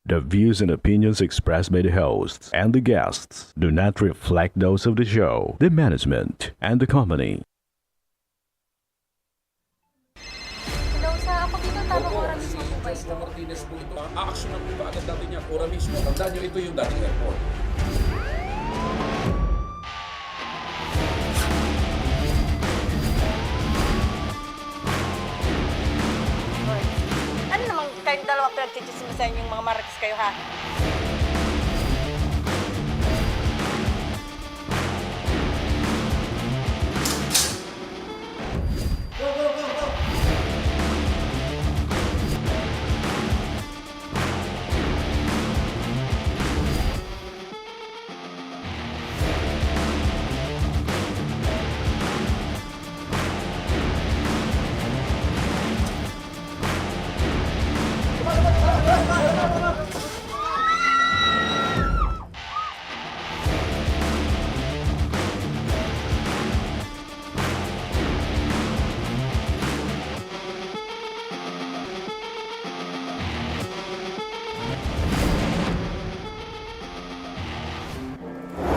The views and opinions expressed by the hosts and the guests do not reflect those of the show, the management, and the company. Hello, sa ako dito, tamang oras mismo po ba ito? Mr. Martinez po ito. Aaksyonan po ba agad natin niya? Ora mismo. Tandaan niyo, ito yung dating airport. Ano naman kayong dalawa pinagchichismisan yung mga marites kayo, ha?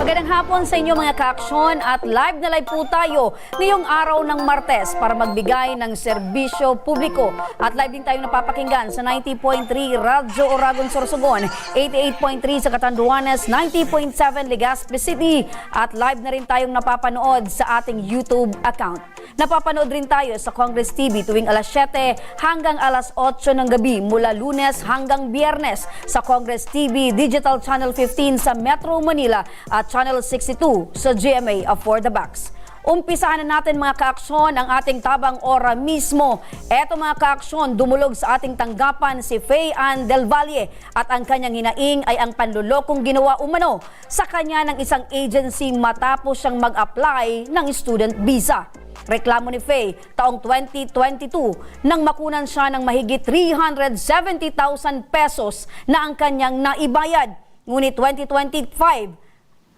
Magandang hapon sa inyo mga ka-aksyon at live na live po tayo ngayong araw ng Martes para magbigay ng serbisyo publiko. At live din tayo napapakinggan sa 90.3 Radyo Oragon Sorsogon, 88.3 sa Catanduanes, 90.7 Legazpi City at live na rin tayong napapanood sa ating YouTube account. Napapanood rin tayo sa Congress TV tuwing alas 7 hanggang alas 8 ng gabi mula Lunes hanggang Biyernes sa Congress TV Digital Channel 15 sa Metro Manila at Channel 62 sa GMA For the Box. Umpisahan na natin mga ka-aksyon ang ating tabang ora mismo. Eto mga ka-aksyon, dumulog sa ating tanggapan si Faye Ann Del Valle at ang kanyang hinaing ay ang panlulokong ginawa umano sa kanya ng isang agency matapos siyang mag-apply ng student visa. Reklamo ni Faye, taong 2022, nang makunan siya ng mahigit 370,000 pesos na ang kanyang naibayad. Ngunit 2025,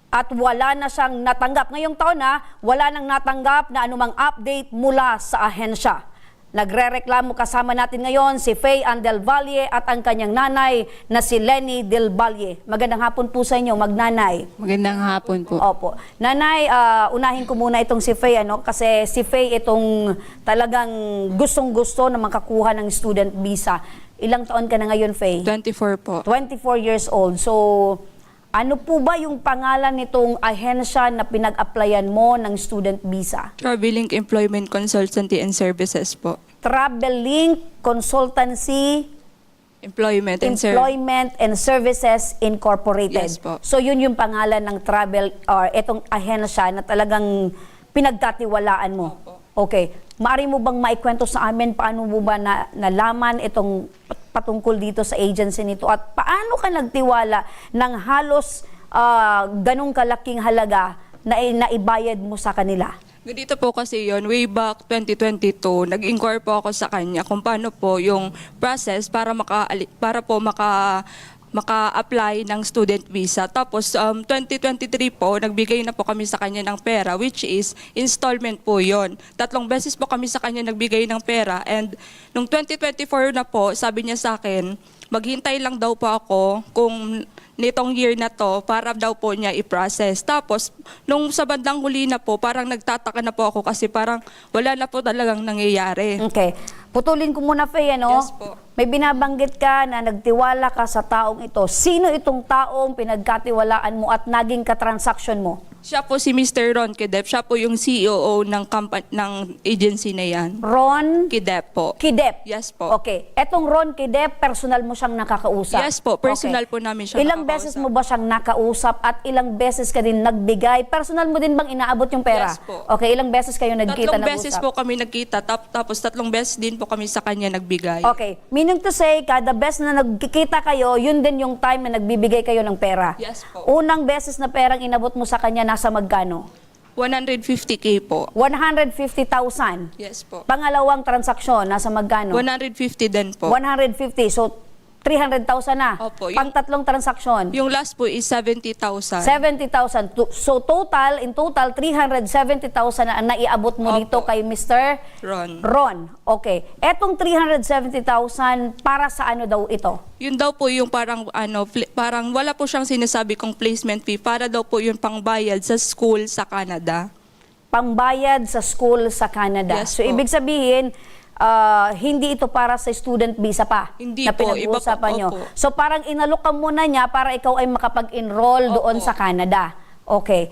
at wala na siyang natanggap. Ngayong taon na, wala nang natanggap na anumang update mula sa ahensya. Nagrereklamo kasama natin ngayon si Faye Ann Del Valle at ang kanyang nanay na si Lenny Del Valle. Magandang hapon po sa inyo, magnanay. Magandang hapon po. Opo. Nanay, unahin ko muna itong si Faye, kasi si Faye itong talagang gustong-gusto na makakuha ng student visa. Ilang taon ka na ngayon, Faye? 24 po. 24 years old. So, ano po ba yung pangalan nitong ahensya na pinag-applyan mo ng student visa? Traveling Employment Consultancy and Services po. Traveling Consultancy Employment and Services Incorporated. Yes po. So yun yung pangalan ng travel or itong ahensya na talagang pinagkatiwalaan mo. Okay. Maari mo bang maikwento sa amin paano mo ba nalaman itong patungkol dito sa agency nito at paano ka nagtiwala ng halos ganong kalaking halaga na naibayad mo sa kanila? Ganito po kasi yon, way back 2022, nag-inquire po ako sa kanya kung paano po yung process para maka-apply ng student visa. Tapos 2023 po, nagbigay na po kami sa kanya ng pera, which is installment po yon. 3 beses po kami sa kanya nagbigay ng pera, and nung 2024 na po, sabi niya sa akin, maghintay lang daw po ako kung nitong year na to para daw po niya i-process. Tapos, nung sa bandang huli na po, parang nagtataka na po ako kasi parang wala na po talagang nangyayari. Okay. Putulin ko muna, Faye, Yes po. May binabanggit ka na nagtiwala ka sa taong ito. Sino itong taong pinagkatiwalaan mo at naging katransaksyon mo? Siya po si Mr. Ron Kidep. Siya po yung CEO ng agency na yan. Ron Kidep po. Kidep? Yes po. Okay. Etong Ron Kidep, personal mo siyang nakakausap? Yes po. Personal po namin siya Ilang beses mo ba siyang nakausap at ilang beses ka din nagbigay? Personal mo din bang inaabot yung pera? Yes po. Okay. Ilang beses kayo nagkita 3 beses nag-usap? po kami nagkita. Tapos 3 beses din po kami sa kanya nagbigay. Okay. Meaning to say, kada beses na nagkikita kayo, yun din yung time na nagbibigay kayo ng pera? Yes po. Unang beses na perang inabot mo sa kanya, nasa magkano? 150K po. 150,000. Yes po. Pangalawang transaksyon, nasa magkano? 150 din po. 150. So, 300,000 na. Opo, Pang tatlong transaksyon. Yung last po is 70,000. 70,000. So in total 370,000 na ang naiabot mo Opo. dito kay Mr. Ron. Okay. Etong 370,000 para sa ano daw ito? Yun daw po yung parang parang wala po siyang sinasabi kong placement fee, para daw po yun pangbayad sa school sa Canada. Pangbayad sa school sa Canada. Yes So po. ibig sabihin hindi ito para sa student visa pa Hindi na po, iba po, pinag-uusapan nyo. opo. So parang inalok ka muna niya para ikaw ay makapag-enroll doon Opo. sa Canada. Okay.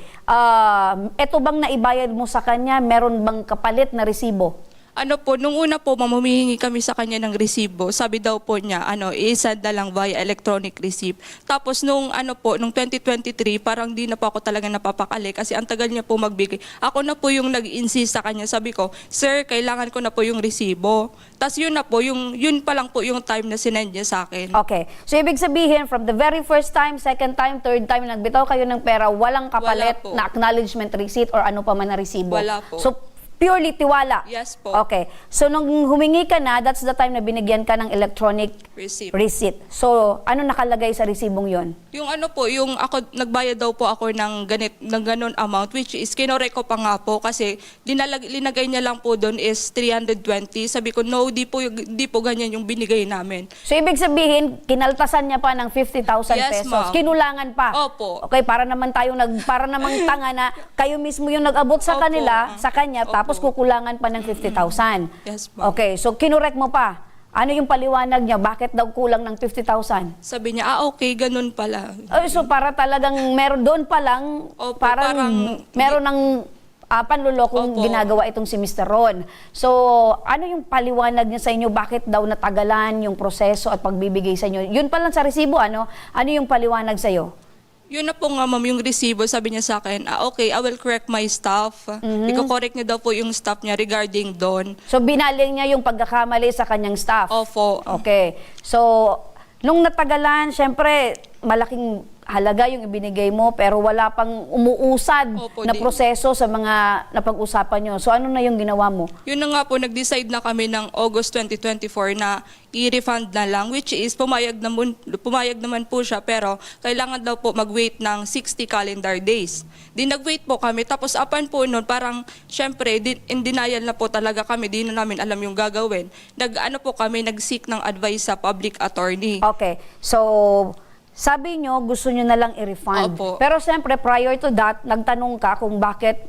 Ito bang naibayad mo sa kanya? Meron bang kapalit na resibo? Ano po, nung una po, humihingi kami sa kanya ng resibo. Sabi daw po niya, i-send na lang via electronic receipt. Tapos nung 2023, parang di na po ako talaga napapakali kasi ang tagal niya po magbigay. Ako na po yung nag-insist sa kanya. Sabi ko, sir, kailangan ko na po yung resibo. Tapos yun na po, yun pa lang po yung time na sinend niya sa akin. Okay. So ibig sabihin, from the very first time, second time, third time, nagbitaw kayo ng pera, walang kapalit Wala po. na acknowledgement receipt or ano pa man na resibo? Wala po. So purely tiwala? Yes po. Okay. So nung humingi ka na, that's the time na binigyan ka ng electronic receipt. So ano nakalagay sa resibong yon? Yung yung nagbayad daw po ako ng ganon amount, which is kinorek ko pa nga po kasi linagay niya lang po doon is 320. Sabi ko, no, di po ganyan yung binigay namin. So ibig sabihin, kinaltasan niya pa ng 50,000 Yes, pesos. ma'am. Kinulangan pa. Opo. Okay, para namang tanga na kayo mismo yung nag-abot sa Opo. kanila, sa kanya, Opo. tapos kukulangan pa ng 50,000. Yes, ma'am. Okay, so kinurek mo pa. Ano yung paliwanag niya? Bakit daw kulang ng 50,000? Sabi niya, okay, ganun pala. So para talagang meron doon pa lang, Opo, parang meron ng panlulokong Opo. ginagawa itong si Mr. Ron. So ano yung paliwanag niya sa inyo? Bakit daw natagalan yung proseso at pagbibigay sa inyo? Yun pa lang sa resibo, ano yung paliwanag sa iyo? Yun na po nga, ma'am, yung resibo, sabi niya sa akin, okay, I will correct my staff. Iko-correct niya daw po yung staff niya regarding doon. So binaling niya yung pagkakamali sa kanyang staff? Opo. Okay. So nung natagalan, syempre malaking halaga yung ibinigay mo pero wala pang umuusad Opo, na proseso sa mga napag-usapan nyo. So ano na yung ginawa mo? Yun na nga po, nag-decide na kami ng August 2024 na i-refund na lang, which is pumayag naman po siya, pero kailangan daw po mag-wait ng 60 calendar days. Di nag-wait po kami, tapos apan po noon, parang syempre, in denial na po talaga kami, di na namin alam yung gagawin. Nag-seek ng advice sa public attorney. Okay. So sabi nyo, gusto nyo na lang i-refund. Opo. Pero siyempre, prior to that, nagtanong ka kung bakit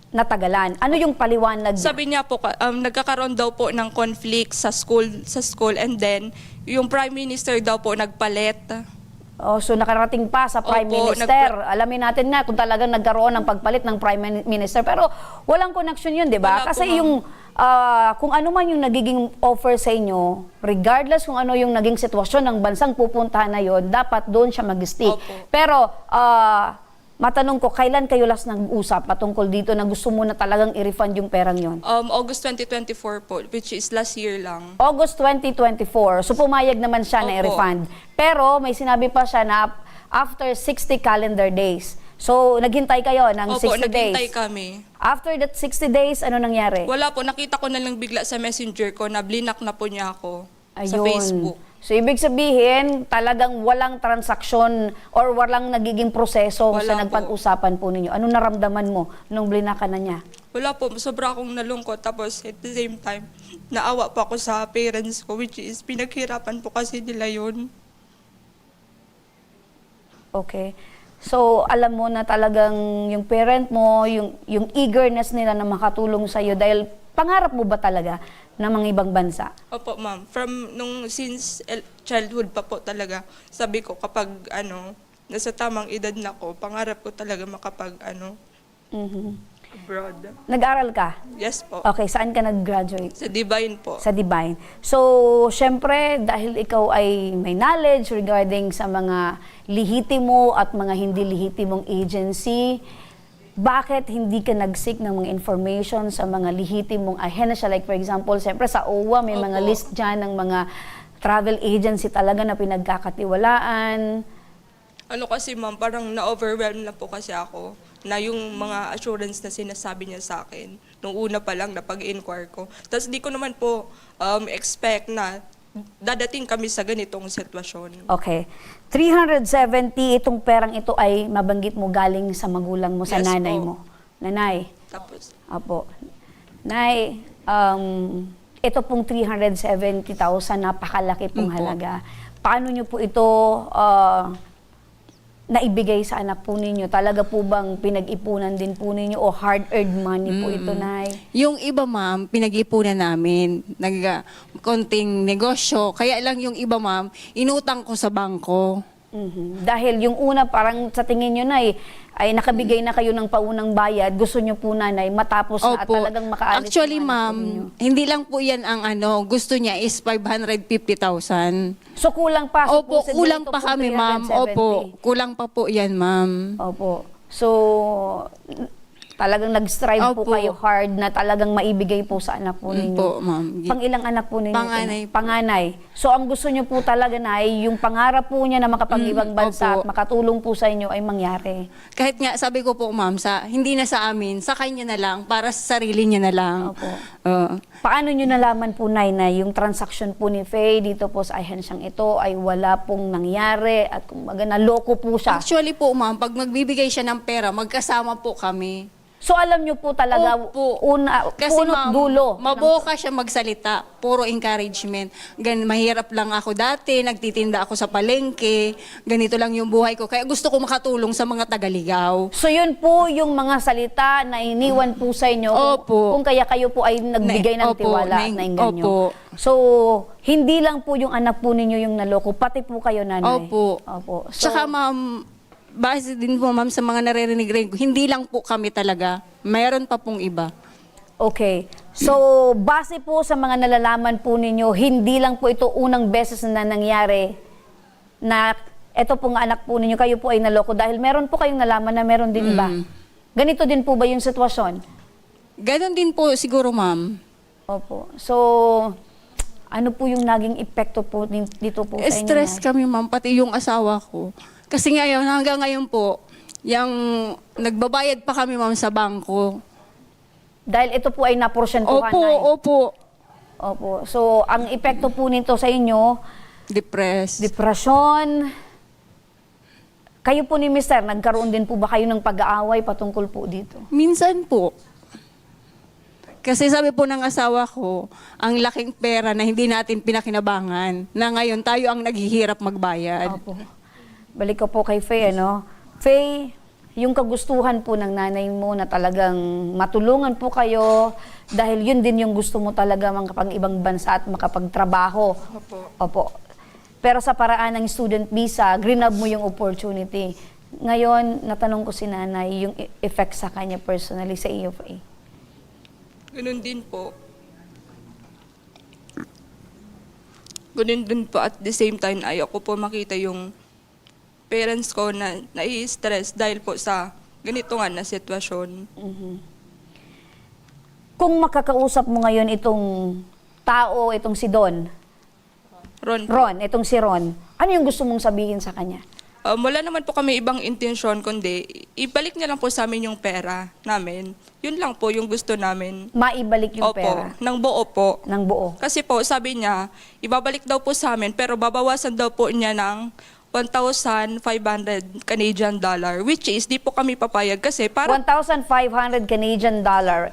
natagalan. Ano yung paliwanag niya? Sabi niya po, nagkakaroon daw po ng conflict sa school, and then yung Prime Minister daw po nagpalit. Oh, so nakarating pa sa Prime Opo, Minister. Alamin natin na kung talagang nagkaroon ng pagpalit ng Prime Minister. Pero walang connection yun, di ba? Wala po, Kasi ma'am. yung kung ano man yung nagiging offer sa inyo, regardless kung ano yung naging sitwasyon ng bansang pupuntahan na yon, dapat doon siya mag-stick. Opo. Pero matanong ko, kailan kayo last nag-usap patungkol dito na gusto mo na talagang i-refund yung perang yon? August 2024 po, which is last year lang. August 2024. So pumayag naman siya na Opo. i-refund. Pero may sinabi pa siya na after 60 calendar days. So naghintay kayo ng Opo, 60 days. naghintay kami. After that 60 days, ano nangyari? Wala po, nakita ko na lang bigla sa messenger ko na blinak na po niya ako sa Ayun. Facebook. So ibig sabihin, talagang walang transaksyon or walang nagiging proseso Wala sa po. nagpag-usapan po ninyo. Anong naramdaman mo nung blinakan na niya? Wala po, sobra akong nalungkot. Tapos at the same time, naawa po ako sa parents ko, which is pinaghirapan po kasi nila yun. Okay. So, alam mo na talagang yung parent mo, yung eagerness nila na makatulong sa'yo dahil pangarap mo ba talaga ng mga ibang bansa? Opo, ma'am. Since childhood pa po talaga, sabi ko kapag nasa tamang edad na ko, pangarap ko talaga makapag abroad. Nag-aral ka? Yes po. Okay, saan ka nag-graduate? Sa Divine po. Sa Divine. So, syempre, dahil ikaw ay may knowledge regarding sa mga lihitimo at mga hindi lihitimong agency, bakit hindi ka nag-seek ng mga information sa mga lihitimong ahensya? Like for example, syempre sa OWA, may mga Opo. list dyan ng mga travel agency talaga na pinagkakatiwalaan. Kasi ma'am, parang na-overwhelm na po kasi ako na yung mga assurance na sinasabi niya sa akin nung una pa lang na pag-inquire ko. Tapos di ko naman po expect na dadating kami sa ganitong sitwasyon. Okay. 370, itong perang ito ay mabanggit mo galing sa magulang mo, sa Yes nanay po. mo. Nanay, Tapos, apo. Nay, ito pong 370,000, napakalaki pong Opo. halaga. Paano nyo po ito naibigay sa anak po ninyo? Talaga po bang pinag-ipunan din po ninyo o hard-earned money po ito, Nay? Yung iba, ma'am, pinag-ipunan namin. Konting negosyo. Kaya lang yung iba, ma'am, inutang ko sa bangko. Mhm. Dahil yung una, parang sa tingin nyo, Nay, ay nakabigay na kayo ng paunang bayad. Gusto nyo po, Nanay, matapos na at Opo. talagang makaalis Actually, yung anak po ma'am, ninyo. hindi lang po yan ang gusto niya is 550,000. So kulang pa. Opo, supposedly, kulang ito pa pong kami, ma'am. 370. Opo, kulang pa po yan, ma'am. Opo. So, talagang nag-strive po Opo. kayo hard na talagang maibigay po sa anak po ninyo. Po, ma'am. Pang ilang anak po ninyo? Panganay po. Panganay. So, ang gusto nyo po talaga na ay yung pangarap po niya na makapag-ibang bansa opo. at makatulong po sa inyo ay mangyari. Kahit nga, sabi ko po, ma'am, hindi na sa amin, sa kanya na lang, para sa sarili niya na lang. Opo. Oo. Paano nyo nalaman po, Nay, na yung transaction po ni Faye dito po sa ahensyang ito ay wala pong nangyari at kumbaga naloko po siya? Actually po, ma'am, pag magbibigay siya ng pera, magkasama po kami. So, alam nyo po talaga, Opo. Kasi punot ma'am, dulo. maboka siya magsalita. Puro encouragement. Mahirap lang ako dati, nagtitinda ako sa palengke. Ganito lang yung buhay ko. Kaya gusto ko makatulong sa mga tagaligaw. So yun po yung mga salita na iniwan po sa inyo Opo. kung kaya kayo po ay nagbigay ng Opo, tiwala na inganyo. opo. So hindi lang po yung anak po ninyo yung naloko, pati po kayo, Nanay. Opo. Opo. So, Tsaka ma'am, base din po ma'am sa mga naririnig ko, hindi lang po kami talaga. Mayroon pa pong iba. okay. So base po sa mga nalalaman po ninyo, hindi lang po ito unang beses na nangyari na ito pong anak po ninyo, kayo po ay naloko dahil meron po kayong nalaman na meron din iba. Ganito din po ba yung sitwasyon? Ganon din po siguro ma'am. Opo. So, ano po yung naging epekto po dito po sa inyo? Stress Nay? kami ma'am, pati yung asawa ko. Kasi ngayon, hanggang ngayon po, yung nagbabayad pa kami ma'am sa bangko. Dahil ito po ay naporsyentuhan, Opo, Nay. opo. Opo. So, ang epekto po nito sa inyo, Depressed. depresyon. Kayo po ni Mister, nagkaroon din po ba kayo ng pag-aaway patungkol po dito? Minsan po. Kasi sabi po ng asawa ko, ang laking pera na hindi natin pinakinabangan, na ngayon tayo ang naghihirap magbayad. Opo. Balik ko po kay Faye, ano? Faye, yung kagustuhan po ng nanay mo na talagang matulungan po kayo dahil yun din yung gusto mo talaga makapag-ibang bansa at makapagtrabaho. Opo. Opo. Pero sa paraan ng student visa, grinab mo yung opportunity. Ngayon, natanong ko si nanay yung effect sa kanya personally sa iyo, Faye. Ganun din po. Ganun din po at the same time ayoko po makita yung parents ko na nai-stress dahil po sa ganito nga na sitwasyon. Kung makakausap mo ngayon itong tao, itong si Don, Ron, itong si Ron, ano yung gusto mong sabihin sa kanya? Wala naman po kami ibang intensyon kundi ibalik niya lang po sa amin yung pera namin. Yun lang po yung gusto namin. Maibalik yung Opo, pera ng buo po. ng buo. Kasi po sabi niya, ibabalik daw po sa amin pero babawasan daw po niya ng 1,500 Canadian dollar, which is di po kami papayag kasi para 1,500 Canadian dollar.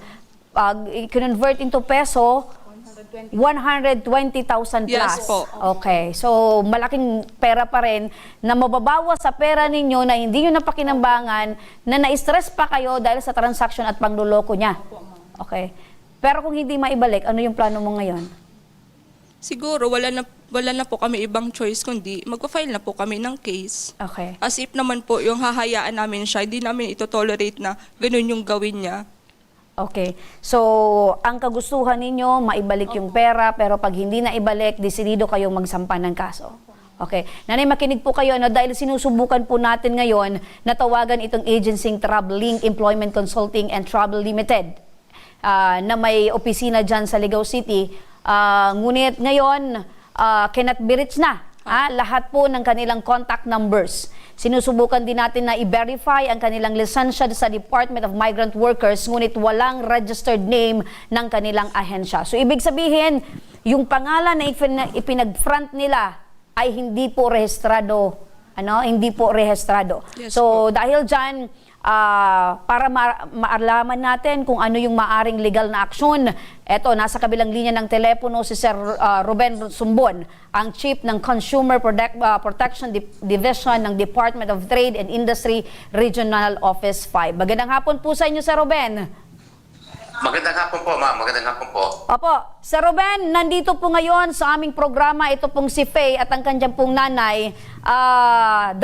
Pag i-convert into peso, 120,000 plus. Yes po. Okay. So, malaking pera pa rin na mababawas sa pera ninyo na hindi nyo napakinambangan na na-stress pa kayo dahil sa transaction at pangluloko niya. Okay. Pero kung hindi maibalik, ano yung plano mo ngayon? siguro wala na po kami ibang choice kundi magpa-file na po kami ng case. Okay. As if naman po yung hahayaan namin siya, hindi namin ito tolerate na ganun yung gawin niya. Okay. So, ang kagustuhan ninyo, maibalik yung pera, pero pag hindi na ibalik, desidido kayong magsampa ng kaso. Okay. Nanay, makinig po kayo, no? Dahil sinusubukan po natin ngayon na tawagan itong agencying Travel Link Employment Consulting and Travel Limited na may opisina dyan sa Ligao City. Ngunit ngayon, cannot be reached na. Lahat po ng kanilang contact numbers. Sinusubukan din natin na i-verify ang kanilang lisensya sa Department of Migrant Workers, ngunit walang registered name ng kanilang ahensya. So ibig sabihin, yung pangalan na ipinag-front nila ay hindi po rehistrado. Hindi po rehistrado. Yes So dahil dyan, para maalaman natin kung ano yung maaring legal na aksyon, eto, nasa kabilang linya ng telepono si Sir Ruben Sumbon, ang Chief ng Consumer Protection Division ng Department of Trade and Industry Regional Office 5. Magandang hapon po sa inyo, Sir Ruben. Magandang hapon po, ma'am. Magandang hapon po. Opo, Sir Ruben, nandito po ngayon sa aming programa, ito pong si Faye at ang kanyang pong nanay. 24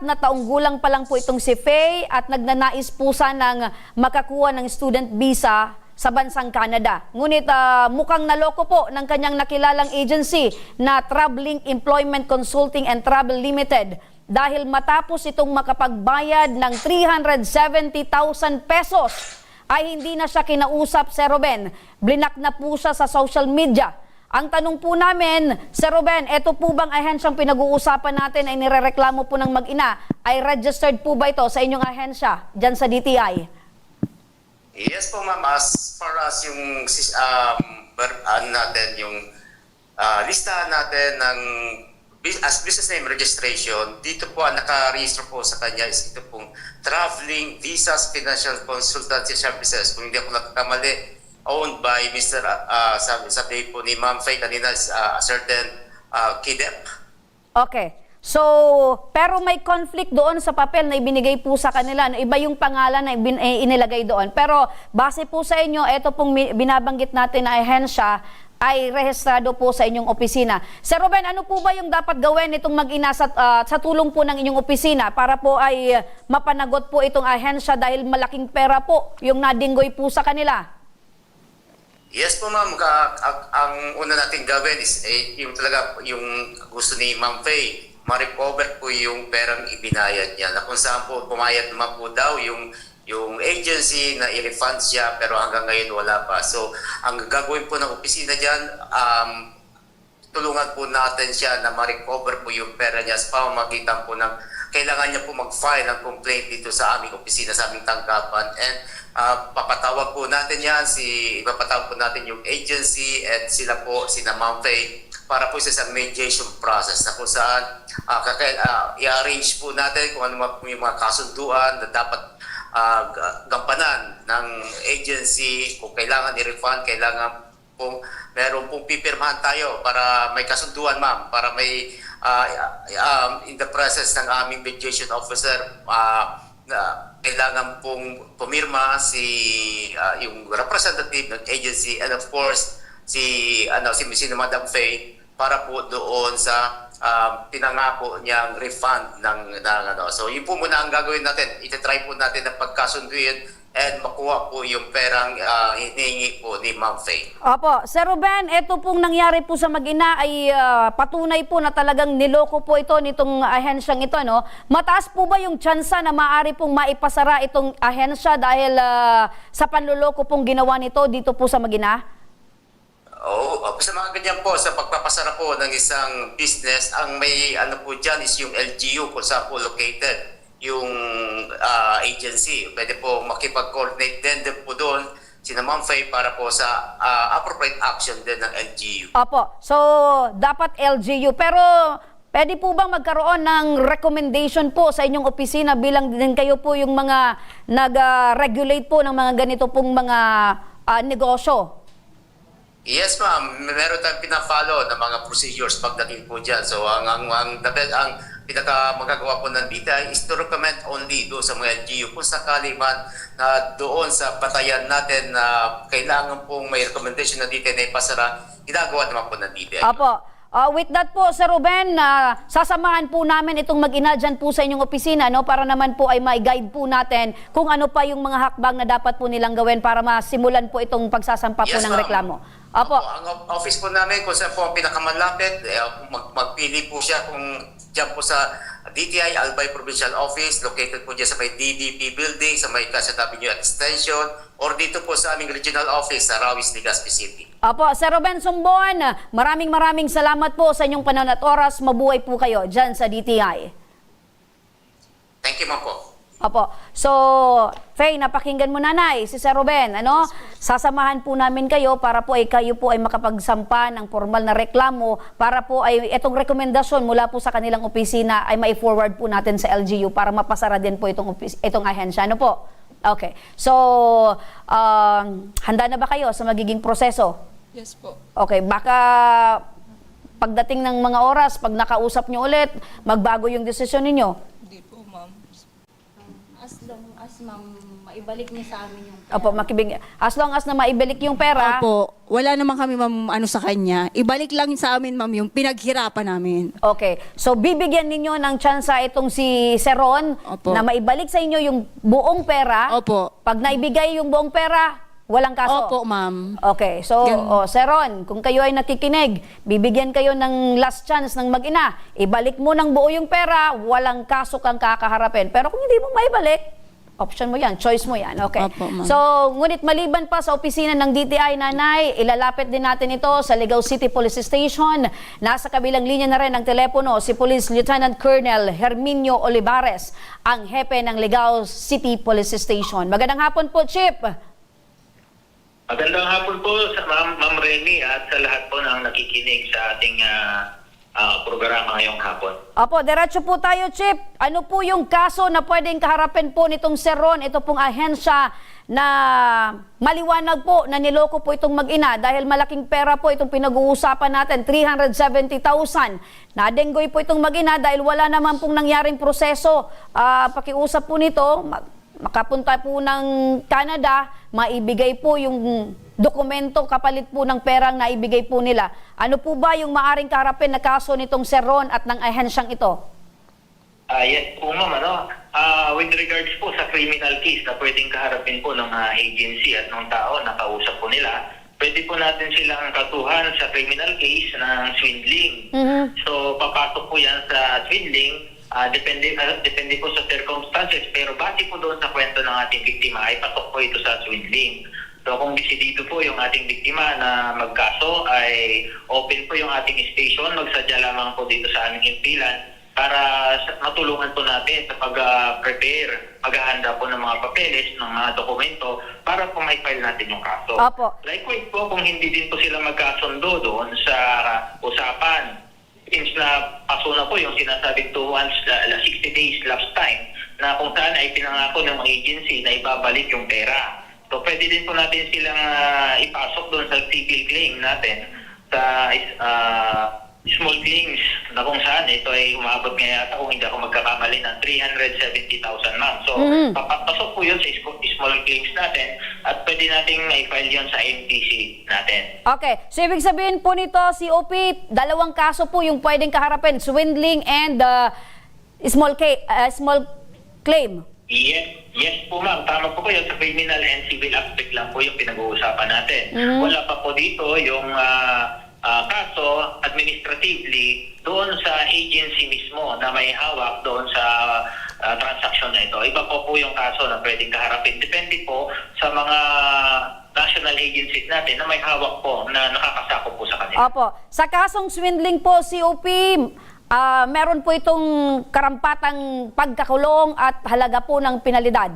na taong gulang pa lang po itong si Faye at nagnanais po sanang makakuha ng student visa sa bansang Canada. Ngunit mukhang naloko po ng kanyang nakilalang agency na Traveling Employment Consulting and Travel Limited dahil matapos itong makapagbayad ng 370,000 pesos ay hindi na siya kinausap, Sir Ruben. Blinak na po siya sa social media. Ang tanong po namin, Sir Ruben, ito po bang ahensyang pinag-uusapan natin ay nirereklamo po ng mag-ina, ay registered po ba ito sa inyong ahensya dyan sa DTI? Yes po, ma'am. As far as yung natin, yung listahan natin ng as business name registration, dito po ang naka-register po sa kanya is ito pong Traveling Visas Financial Consultancy Services. Kung hindi ako nagkamali, owned by Mr. sabi po ni Ma'am Faye kanina, certain KIDEP. Okay. So, pero may conflict doon sa papel na ibinigay po sa kanila. Iba yung pangalan na inilagay doon. Pero base po sa inyo, ito pong binabanggit natin na ahensya ay rehistrado po sa inyong opisina. Sir Ruben, ano po ba yung dapat gawin itong mag-ina sa tulong po ng inyong opisina para po ay mapanagot po itong ahensya dahil malaking pera po yung nadinggoy po sa kanila? Yes po, ma'am. Ang una nating gawin is yung talaga yung gusto ni Ma'am Faye, ma-recover po yung perang ibinayad niya na kung saan po pumayad naman po daw yung agency na i-refund siya pero hanggang ngayon wala pa. So, ang gagawin po ng opisina dyan, tulungan po natin siya na ma-recover po yung pera niya sa pamamagitan po ng kailangan niya po mag-file ng complaint dito sa aming opisina, sa aming tanggapan. And papatawag po natin yan, ipapatawag po natin yung agency at sila po, sina Ma'am Faye, para po sa mediation process na kung saan i-arrange po natin kung ano yung mga kasunduan na dapat gampanan ng agency. Kung kailangan i-refund, kailangan pong meron pong pipirmahan tayo para may kasunduan, ma'am, para may in the process ng aming mediation officer kailangan pong pumirma yung representative ng agency and of course si Madam Faye para po doon sa pinangako niyang refund ng So yun po muna ang gagawin natin. Iti-try po natin na pagkasunduin and makuha po yung perang hinihingi po ni Ma'am Faye. Opo. Sir Ruben, ito pong nangyari po sa mag-ina ay patunay po na talagang niloko po ito nitong ahensyang ito, no? Mataas po ba yung tsansa na maaari pong maipasara itong ahensya dahil sa panluloko pong ginawa nito dito po sa mag-ina? Sa mga ganyan po, sa pagpapasara po ng isang business, ang may po dyan is yung LGU kung saan po located yung agency. Pwede po makipag-coordinate din po doon sina Ma'am Faye para po sa appropriate action din ng LGU. Opo. So, dapat LGU. Pero pwede po bang magkaroon ng recommendation po sa inyong opisina bilang din kayo po yung mga nag-regulate po ng mga ganito pong mga negosyo? Yes, ma'am. Meron tayong pina-follow ng mga procedures pagdating po dyan. So, ang pinaka-magagawa po ng DTI is to recommend only doon sa mga LGU. Kung sakali man na doon sa batayan natin na kailangan pong may recommendation na DTI na ipasara, ginagawa naman po ng DTI. Apo. With that po, Sir Ruben, sasamahan po namin itong mag-ina dyan po sa inyong opisina, no, para naman po ay ma-guide po natin kung ano pa yung mga hakbang na dapat po nilang gawin para masimulan po itong pagsasampa po ng reklamo. Apo. Ang office po namin, kung saan po ang pinakamalapit, magpili po siya kung dyan po sa DTI Albay Provincial Office, located po dyan sa may DDP Building, sa may Quezon Avenue Extension, or dito po sa aming regional office sa Rawis, Legazpi City. Apo, Sir Ruben Sumbon, maraming salamat po sa inyong panahon at oras. Mabuhay po kayo dyan sa DTI. Thank you, ma'am po. Opo. So, Faye, napakinggan mo nanay, si Sir Ruben, ano? Sasamahan po namin kayo para po ay kayo po ay makapagsampa ng formal na reklamo para po ay itong rekomendasyon mula po sa kanilang opisina ay mai-forward po natin sa LGU para mapasara din po itong ahensya. Ano po? Okay. So, handa na ba kayo sa magiging proseso? Yes po. Okay, baka pagdating ng mga oras, pag nakausap nyo ulit, magbago yung desisyon ninyo. Hindi po, ma'am. As long as ma'am, maibalik niya sa amin yung Opo, makibig. As long as na maibalik yung pera. Opo, wala naman kami ma'am ano sa kanya. Ibalik lang sa amin ma'am yung pinaghirapan namin. Okay. So, bibigyan ninyo ng tsansa itong si Seron Opo. na maibalik sa inyo yung buong pera. Opo. Pag naibigay yung buong pera, walang kaso. Opo ma'am. Okay. So, Gan- Seron, kung kayo ay nakikinig, bibigyan kayo ng last chance ng mag-ina. Ibalik mo ng buo yung pera, walang kaso kang kakaharapin. Pero kung hindi mo maibalik, option mo yan, choice mo yan. Okay. Opo, ma'am. So, ngunit maliban pa sa opisina ng DTI, nanay, ilalapit din natin ito sa Ligao City Police Station. Nasa kabilang linya na rin ang telepono si Police Lieutenant Colonel Herminio Olivares, ang hepe ng Ligao City Police Station. Magandang hapon po, Chief. Magandang hapon po sa Ma'am Remy at sa lahat po ng nakikinig sa ating programa ngayong hapon. Opo, diretso po tayo, Chief. Ano po yung kaso na pwedeng kaharapin po nitong Seron, ito pong ahensya na maliwanag po na niloko po itong mag-ina dahil malaking pera po itong pinag-uusapan natin, 370,000. Nadenggoy po itong mag-ina dahil wala naman pong nangyaring proseso. Pakiusap po nito, makapunta po ng Canada, maibigay po yung dokumento kapalit po ng perang naibigay po nila. Ano po ba yung maaring kaharapin na kaso nitong Seron at ng ahensyang ito? Yes po ma'am, with regards po sa criminal case na pwedeng kaharapin po ng agency at ng tao na kausap po nila, pwede po natin silang katuhan sa criminal case ng swindling. So papasok po yan sa swindling. Depende po sa circumstances, pero base po doon sa kwento ng ating biktima ay pasok po ito sa swindling. So kung desidido po yung ating biktima na magkaso ay open po yung ating station, magsadya lamang po dito sa aming himpilan para matulungan po natin sa pag-prepare, paghahanda po ng mga papeles, ng mga dokumento para po mai-file natin yung kaso. Opo. Likewise po kung hindi din po sila magkasundo doon sa usapan, since na paso na po yung sinasabing 2 months, 60 days lapse time na kung saan ay pinangako ng agency na ibabalik yung pera. So pwede din po natin silang ipasok doon sa civil claim natin sa small claims na kung saan ito ay umabot nga yata kung hindi ako magkakamali ng 370,000 ma'am. So papasok po yun sa small claims natin at pwede nating i-file yun sa MTC natin. Okay. So, ibig sabihin po nito, COP, dalawang kaso po yung pwedeng kaharapin, swindling and small claim. Yes po ma'am, tama po kayo. Sa criminal and civil aspect lang po yung pinag-uusapan natin. Wala pa po dito yung kaso administratively doon sa agency mismo na may hawak doon sa transaction na ito. Iba po yung kaso na pwedeng kaharapin. Depende po sa mga national agencies natin na may hawak po na nakakasakop po sa kanila. Opo. Sa kasong swindling po, COP, meron po itong karampatang pagkakulong at halaga po ng penalidad.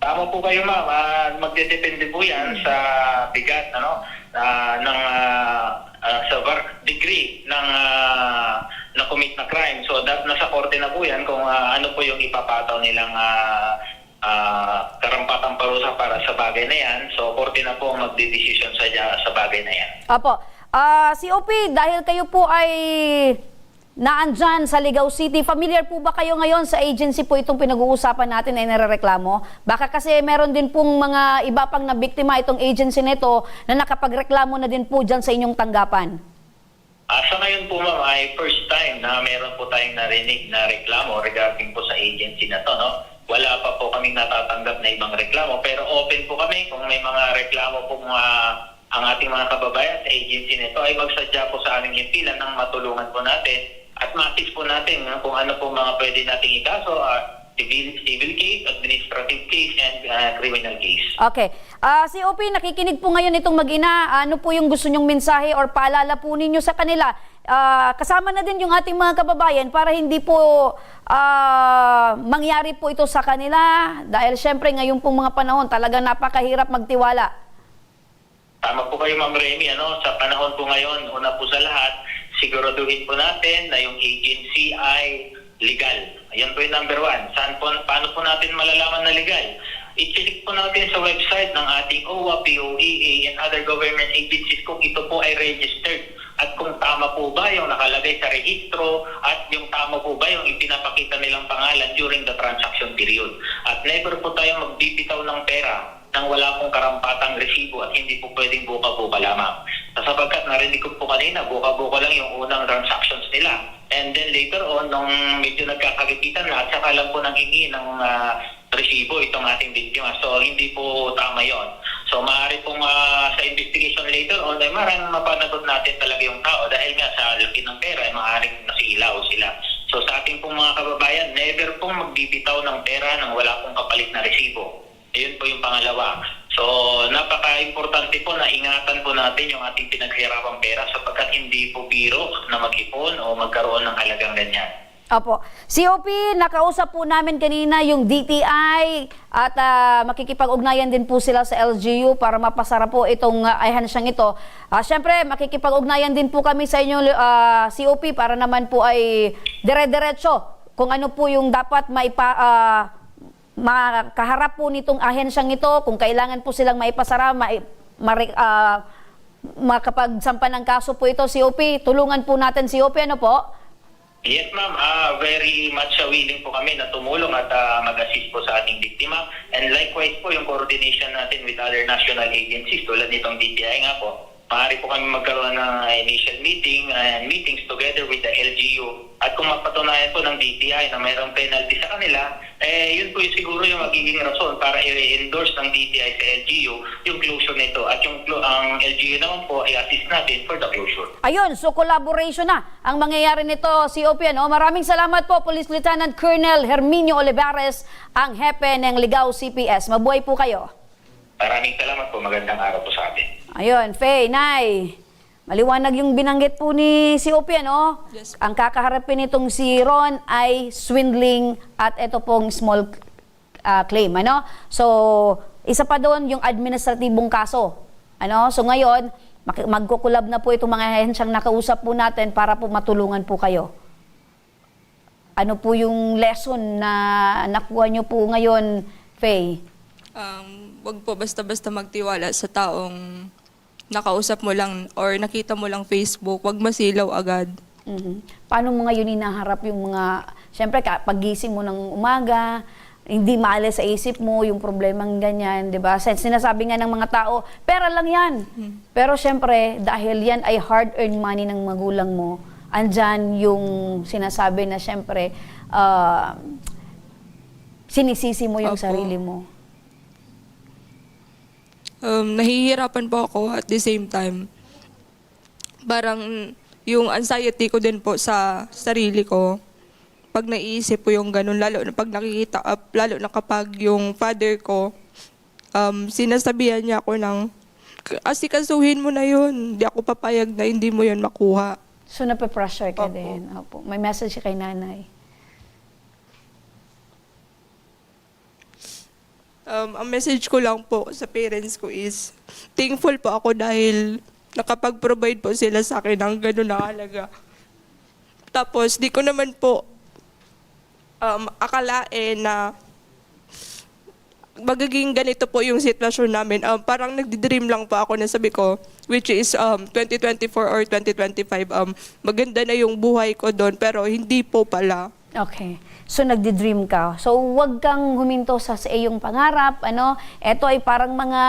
Tama po kayo ma'am. Magdedepende po yan sa bigat sa degree ng na-commit na crime. So nasa korte na po yan kung ano po yung ipapataw nilang karampatang parusa para sa bagay na yan. So korte na po ang magdedesisyon sa bagay na yan. Opo. COP, dahil kayo po ay naandyan sa Ligao City, familiar po ba kayo ngayon sa agency po itong pinag-uusapan natin ay narereklamo? Baka kasi meron din pong mga iba pang nabiktima itong agency nito na nakapagreklamo na din po dyan sa inyong tanggapan. Sa ngayon po ma'am ay first time na meron po tayong narinig na reklamo regarding po sa agency na to. Wala pa po kaming natatanggap na ibang reklamo pero open po kami kung may mga reklamo po ang ating mga kababayan sa agency nito ay magsadya po sa aming himpilan nang matulungan po natin at ma-assist po natin kung ano po mga pwede nating ikaso, civil case, administrative case, and criminal case. Okay. COP, nakikinig po ngayon itong mag-ina. Ano po yung gusto nyong mensahe or paalala po ninyo sa kanila? kasama na din yung ating mga kababayan para hindi po mangyari po ito sa kanila dahil syempre ngayon pong mga panahon talagang napakahirap magtiwala. Tama po kayo, Ma'am Remy. Sa panahon po ngayon, una po sa lahat, siguraduhin po natin na yung agency ay legal. Ayan po yung number one. Paano po natin malalaman na legal? I-check po natin sa website ng ating OWA, POEA, and other government agencies kung ito po ay registered. At kung tama po ba yung nakalagay sa rehistro at yung tama po ba yung ipinapakita nilang pangalan during the transaction period. At never po tayo magbibitaw ng pera nang wala pong karampatang resibo at hindi po pwedeng buka-buka lamang. Sapagkat narinig ko po kanina, buka-buka lang yung unang transactions nila. And then later on, nung medyo nagkakagipitan na at saka lang po nanghingi ng resibo itong ating biktima. So hindi po tama yon. So maaari pong sa investigation later on ay maraming mapanagot natin talaga yung tao dahil nga sa laki ng pera ay maaaring nasilaw sila. So sa ating pong mga kababayan, never pong magbibitaw ng pera nang wala pong kapalit na resibo. Ayun po yung pangalawa. So napaka-importante po na ingatan po natin yung ating pinaghirapang pera sapagkat hindi po biro na mag-ipon o magkaroon ng halagang ganyan. Opo. COP, nakausap po namin kanina yung DTI at makikipag-ugnayan din po sila sa LGU para mapasara po itong ahensyang ito. Siyempre, makikipag-ugnayan din po kami sa inyo, COP, para naman po ay dire-diretso kung ano po yung dapat makaharap po nitong ahensyang ito, kung kailangan po silang maipasara, makapagsampa ng kaso po ito, COP. Tulungan po natin, COP, ano po? Yes, ma'am. Very much willing po kami na tumulong at mag-assist po sa ating biktima. And likewise po, yung coordination natin with other national agencies tulad nitong DTI nga po. Maaari po kami magkaroon ng initial meeting and meetings together with the LGU. At kung mapatunayan po ng DTI na mayroong penalty sa kanila, yun po yung siguro yung magiging rason para i-endorse ng DTI sa LGU yung closure nito. At ang LGU naman po ay assist natin for the closure. Ayun, so collaboration na ang mangyayari nito, COP. Maraming salamat po, Police Lieutenant Colonel Herminio Olivares, ang hepe ng Ligao CPS. Mabuhay po kayo. Maraming salamat po. Magandang araw po sa atin. Ayun, Faye, Nay, maliwanag yung binanggit po ni COP, ano? Yes. Ang kakaharapin nitong si Ron ay swindling at ito pong small claim, ano? So, isa pa doon yung administratibong kaso, ano? So ngayon, magkukulab na po itong mga ahensyang nakausap po natin para po matulungan po kayo. Ano po yung lesson na nakuha nyo po ngayon, Faye? Wag po basta-basta magtiwala sa taong nakausap mo lang or nakita mo lang Facebook. Wag masilaw agad. Paano mo ngayon hinaharap yung mga, siyempre pagising mo ng umaga, hindi maalis sa isip mo yung problemang ganyan, di ba? Sinasabi nga ng mga tao, pera lang yan. Pero siyempre, dahil yan ay hard-earned money ng magulang mo, andyan yung sinasabi na siyempre, sinisisi mo yung Opo. sarili mo. Nahihirapan po ako at the same time. Parang yung anxiety ko din po sa sarili ko. Pag naiisip po yung ganun, lalo na pag nakikita, lalo na kapag yung father ko, sinasabihan niya ako ng, asikasuhin mo na yun, hindi ako papayag na hindi mo yun makuha. So, nape-pressure ka Opo. din. Opo. May message kay nanay. Ang message ko lang po sa parents ko is, thankful po ako dahil nakapag-provide po sila sa akin ng gano'n na halaga. Tapos, di ko naman po akalain na magiging ganito po yung sitwasyon namin. Parang nagdi-dream lang po ako na sabi ko, which is 2024 or 2025, maganda na yung buhay ko doon, pero hindi po pala. Okay. So, nagdi-dream ka. So, huwag kang huminto sa iyong pangarap. Ano? Ito ay parang mga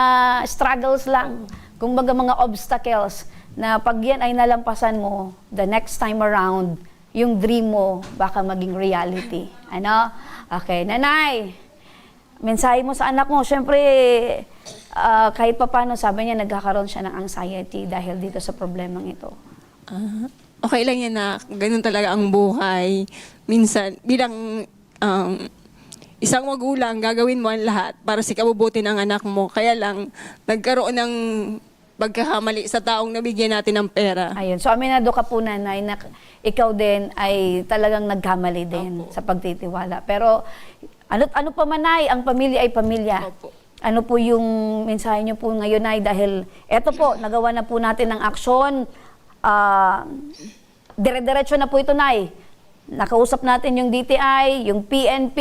struggles lang. Kumbaga mga obstacles na pag yan ay nalampasan mo, the next time around, yung dream mo baka maging reality. Ano? Okay. Nanay, mensahe mo sa anak mo. Siyempre, kahit papano, sabi niya, nagkakaroon siya ng anxiety dahil dito sa problemang ito. Okay lang yan na ganun talaga ang buhay. Minsan, bilang isang magulang, gagawin mo ang lahat para sa ikabubuti ng anak mo. Kaya lang, nagkaroon ng pagkakamali sa taong nabigyan natin ng pera. Ayun. So, aminado ka po, nanay, na ikaw din ay talagang nagkamali din sa pagtitiwala. Pero, ano pa man, nay, ang pamilya ay pamilya. Opo. Ano po yung mensahe niyo po ngayon, nay? Dahil, eto po, nagawa na po natin ng aksyon. Dire-diretso na po ito, nay. Nakausap natin yung DTI, yung PNP.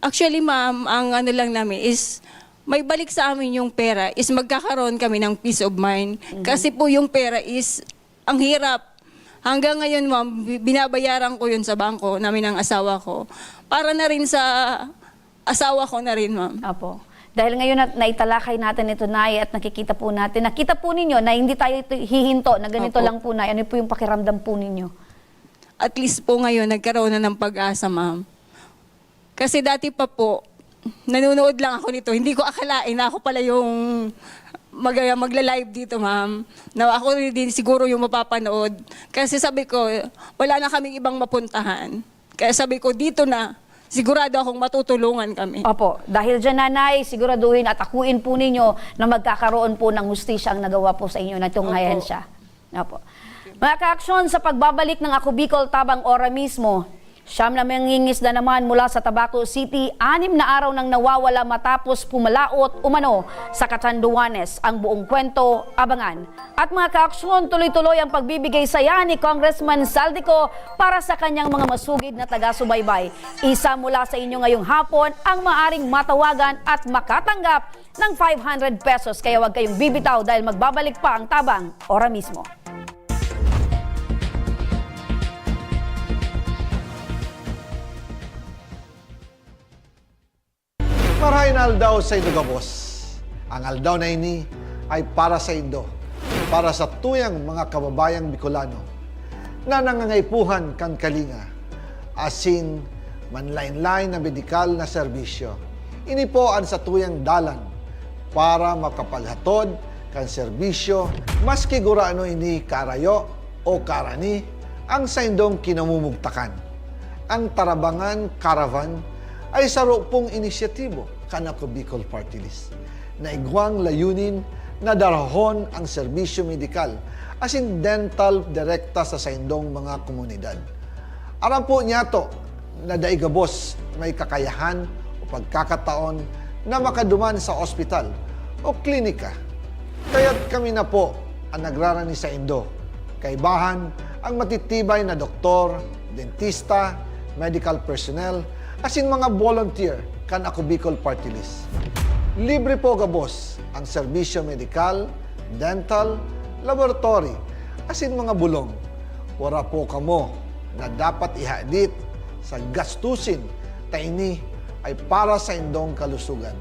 Actually, ma'am, ang ano lang namin is may balik sa amin yung pera is magkakaroon kami ng peace of mind. Kasi po yung pera is ang hirap. Hanggang ngayon, ma'am, binabayaran ko yun sa bangko namin ng asawa ko. Para na rin sa asawa ko na rin, ma'am. Apo. Dahil ngayon naitalakay natin ito, nay, at nakikita po natin, nakita po ninyo na hindi tayo hihinto, na ganito Opo. lang po, nay. Ano po yung pakiramdam po ninyo? At least po ngayon, nagkaroon na ng pag-asa, ma'am. Kasi dati pa po, nanonood lang ako nito. Hindi ko akalain na ako pala yung magla-live dito, ma'am. Na ako din siguro yung mapapanood. Kasi sabi ko, wala na kaming ibang mapuntahan. Kaya sabi ko, dito na, sigurado akong matutulungan kami. Opo. Dahil dyan, nanay, siguraduhin at akuin po ninyo na magkakaroon po ng hustisya ang nagawa po sa inyo na itong Opo. ahensya. Opo. Mga ka-aksyon, sa pagbabalik ng Ako Bicol Tabang Ora mismo, siyam na mangingisda naman mula sa Tabaco City, 6 na araw nang nawawala matapos pumalaot umano sa Catanduanes. Ang buong kwento, abangan. At mga ka-aksyon, tuloy-tuloy ang pagbibigay saya ni Congressman Saldico para sa kanyang mga masugid na taga-subaybay. Isa mula sa inyo ngayong hapon ang maaring matawagan at makatanggap ng 500 pesos. Kaya huwag kayong bibitaw dahil magbabalik pa ang Tabang Ora mismo. Marahin aldaw sa Indo Gabos. Ang aldaw na ini ay para sa Indo, para sa tuyang mga kababayang Bicolano na nangangaipuhan kan kalinga, asin manlain-lain na medikal na serbisyo. Ini po ang sa tuyang dalan para makapaghatod kan serbisyo maski guraano ini karayo o karani ang sa indong kinamumugtakan. Ang Tarabangan Caravan ay saro pong inisyatibo kan Ako Bicol Party List na igwang layunin na darahon ang serbisyo medikal asin dental direkta sa saindong mga komunidad. Aram po niya to na daigabos may kakayahan o pagkakataon na makaduman sa ospital o klinika. Kaya't kami na po ang nagrarani sa Indo. Kaibahan ang matitibay na doktor, dentista, medical personnel, asin mga volunteer kan Ako Bicol Party List. Libre po gabos ang serbisyo medikal, dental, laboratory, asin mga bulong. Wala po kamo na dapat ihadit sa gastusin ta ini ay para sa indong kalusugan.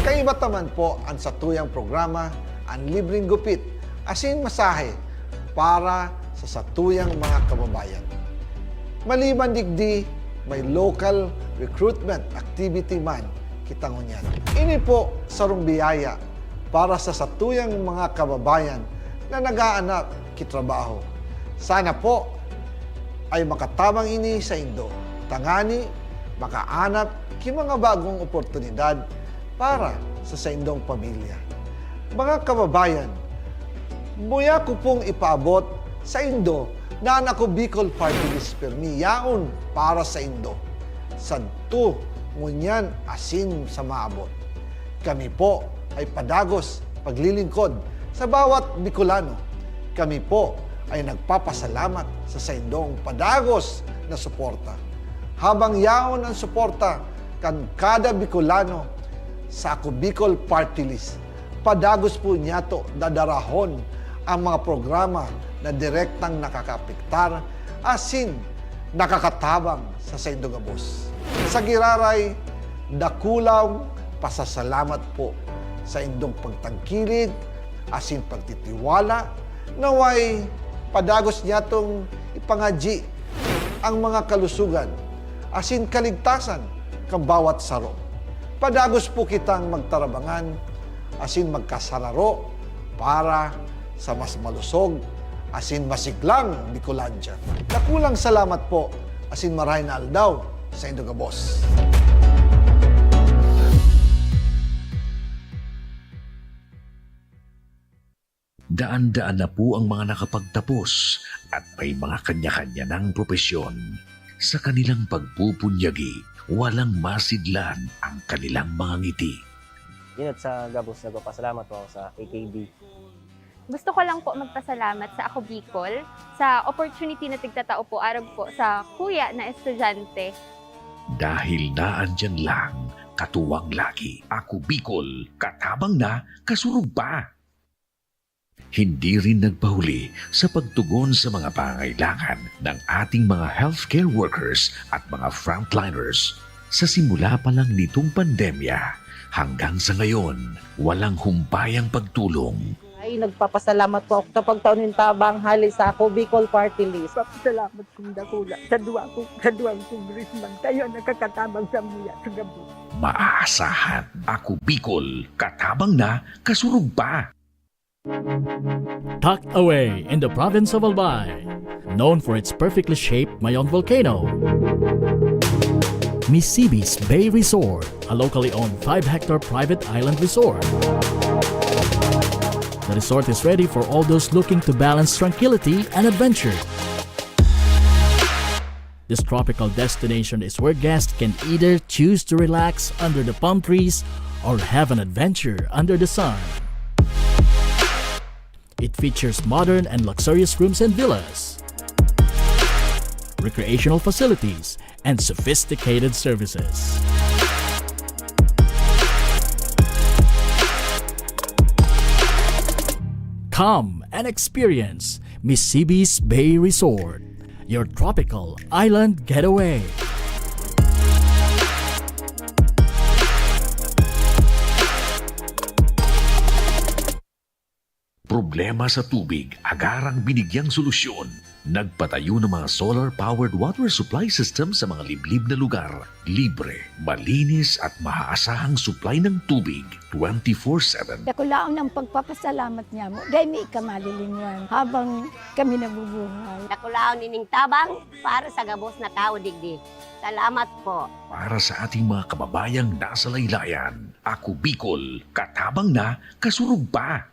Kaiba taman po ang satuyang programa ang libreng gupit asin masahe para sa satuyang mga kababayan. Maliban digdi, may local recruitment activity man kita ngunyan. Ini po sarong biyaya para sa satuyang mga kababayan na nag-aanap kitrabaho. Sana po ay makatabang ini sa Indo. Tangani, makaanap ki mga bagong oportunidad para sa indong pamilya. Mga kababayan, buya ko pong ipaabot sa Indo na ang Ako Bicol Party List permi yaon para sa Indo. Sadto ngunyan asin sa maabot. Kami po ay padagos paglilingkod sa bawat Bicolano. Kami po ay nagpapasalamat sa saindong padagos na suporta. Habang yaon ang suporta kan kada Bicolano sa Ako Bicol Party List, padagos po niya to dadarahon ang mga programa na direktang nakakapiktar asin nakakatabang sa Saindo Gabos. Sa giraray, dakulaw pasasalamat po sa indong pagtangkilig asin pagtitiwala naway padagos niya tong ipangadji ang mga kalusugan asin kaligtasan kang bawat saro. Padagos po kitang magtarabangan asin magkasararo para sa mas malusog asin masiglang Bicolandia. Nakulang salamat po asin marahay na aldaw sa Saindo Gabos. Mga Daan-daan na po ang mga nakapagtapos at may mga kanya-kanya ng propesyon. Sa kanilang pagpupunyagi, walang masidlan ang kanilang mga ngiti. Yun at sa Gabos, nagpapasalamat po ako sa AKB. Gusto ko lang po magpasalamat sa Ako Bicol sa opportunity na tigtatao po araw po sa kuya na estudyante. Dahil naandyan lang, katuwang lagi, Ako Bicol, katabang na, kasurog pa. Hindi rin nagpahuli sa pagtugon sa mga pangailangan ng ating mga healthcare workers at mga frontliners. Sa simula pa lang nitong pandemya, hanggang sa ngayon, walang humpayang pagtulong. Ay, nagpapasalamat po ako sa pagtaunin tabang hali sa Ako Bicol Party List. Salamat kong dakula sa duwang congressman. Kayo nakakatabang sa mga sa gabi. Maaasahan, Ako Bicol, katabang na, kasurog pa. Tucked away in the province of Albay, known for its perfectly shaped Mayon volcano, Misibis Bay Resort, a locally owned 5-hectare private island resort. The resort is ready for all those looking to balance tranquility and adventure. This tropical destination is where guests can either choose to relax under the palm trees or have an adventure under the sun. It features modern and luxurious rooms and villas, recreational facilities, and sophisticated services. Come and experience Misibis Bay Resort, your tropical island getaway. Problema sa tubig, agarang binigyang solusyon. Nagpatayo ng mga solar-powered water supply system sa mga liblib na lugar. Libre, malinis at maaasahang supply ng tubig 24/7. Nakulaon ng pagpapasalamat niya mo. Dahil may ikamalilinwan habang kami nabubuhay. Nakulaon nining tabang para sa Gabos na tao digdi. Salamat po. Para sa ating mga kababayang nasa laylayan, Ako Bicol, katabang na, kasurog pa.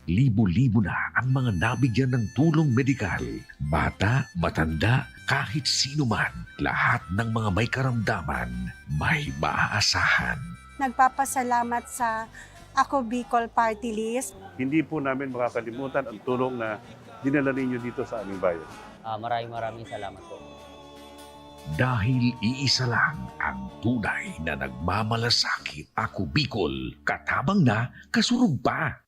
Libo-libo na ang mga nabigyan ng tulong medikal. Bata, matanda, kahit sino man, lahat ng mga may karamdaman, may maaasahan. Nagpapasalamat sa Ako Bicol Party List. Hindi po namin makakalimutan ang tulong na dinala ninyo dito sa aming bayan. Maraming salamat po. Dahil iisa lang ang tunay na nagmamalasakit. Ako Bicol, katabang na, kasurog pa.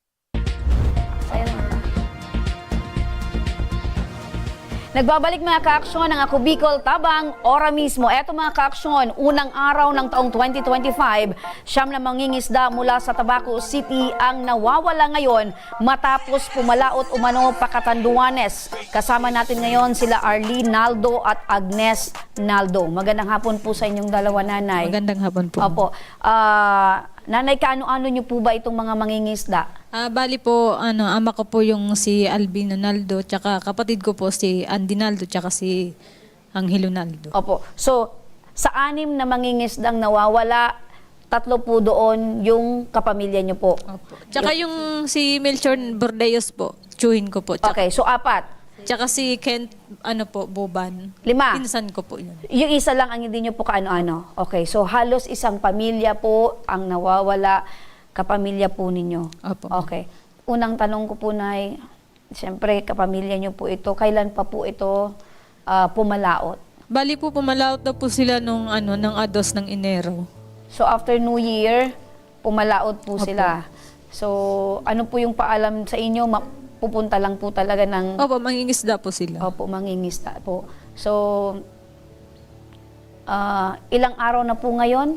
Nagbabalik mga ka-aksyon ng Ako Bicol Tabang, ora mismo. Eto mga ka-aksyon, unang araw ng taong 2025, siyam na mangingisda mula sa Tabaco City ang nawawala ngayon matapos pumalaot umano Pacatanduanes. Kasama natin ngayon sila Arlene Naldo at Agnes Naldo. Magandang hapon po sa inyong dalawa, nanay. Magandang hapon po. Opo. Nanay, kaano-ano niyo po ba itong mga mangingisda? Bali po, ama ko po yung si Albino Naldo, tsaka kapatid ko po si Andy Naldo, tsaka si Angelo Naldo. Opo. So, sa 6 na mangingisdang nawawala, 3 po doon yung kapamilya niyo po. Opo. Tsaka yung si Melchor Bordeos po, tsuhin ko po. Tsaka, Okay, so 4. Tsaka si Kent, Boban. 5. Pinsan ko po yun. Yung isa lang ang hindi nyo po kaano-ano. Okay, so halos isang pamilya po ang nawawala, kapamilya po ninyo. Opo. Okay. Unang tanong ko po, Nay, siyempre kapamilya nyo po ito, kailan pa po ito pumalaot? Bali po, pumalaot na po sila nung ng ados ng Enero. So after New Year, pumalaot po Opo. sila. So ano po yung paalam sa inyo? Pupunta lang po talaga ng... Opo, mangingisda po sila. Opo, mangingisda po. So, ilang araw na po ngayon?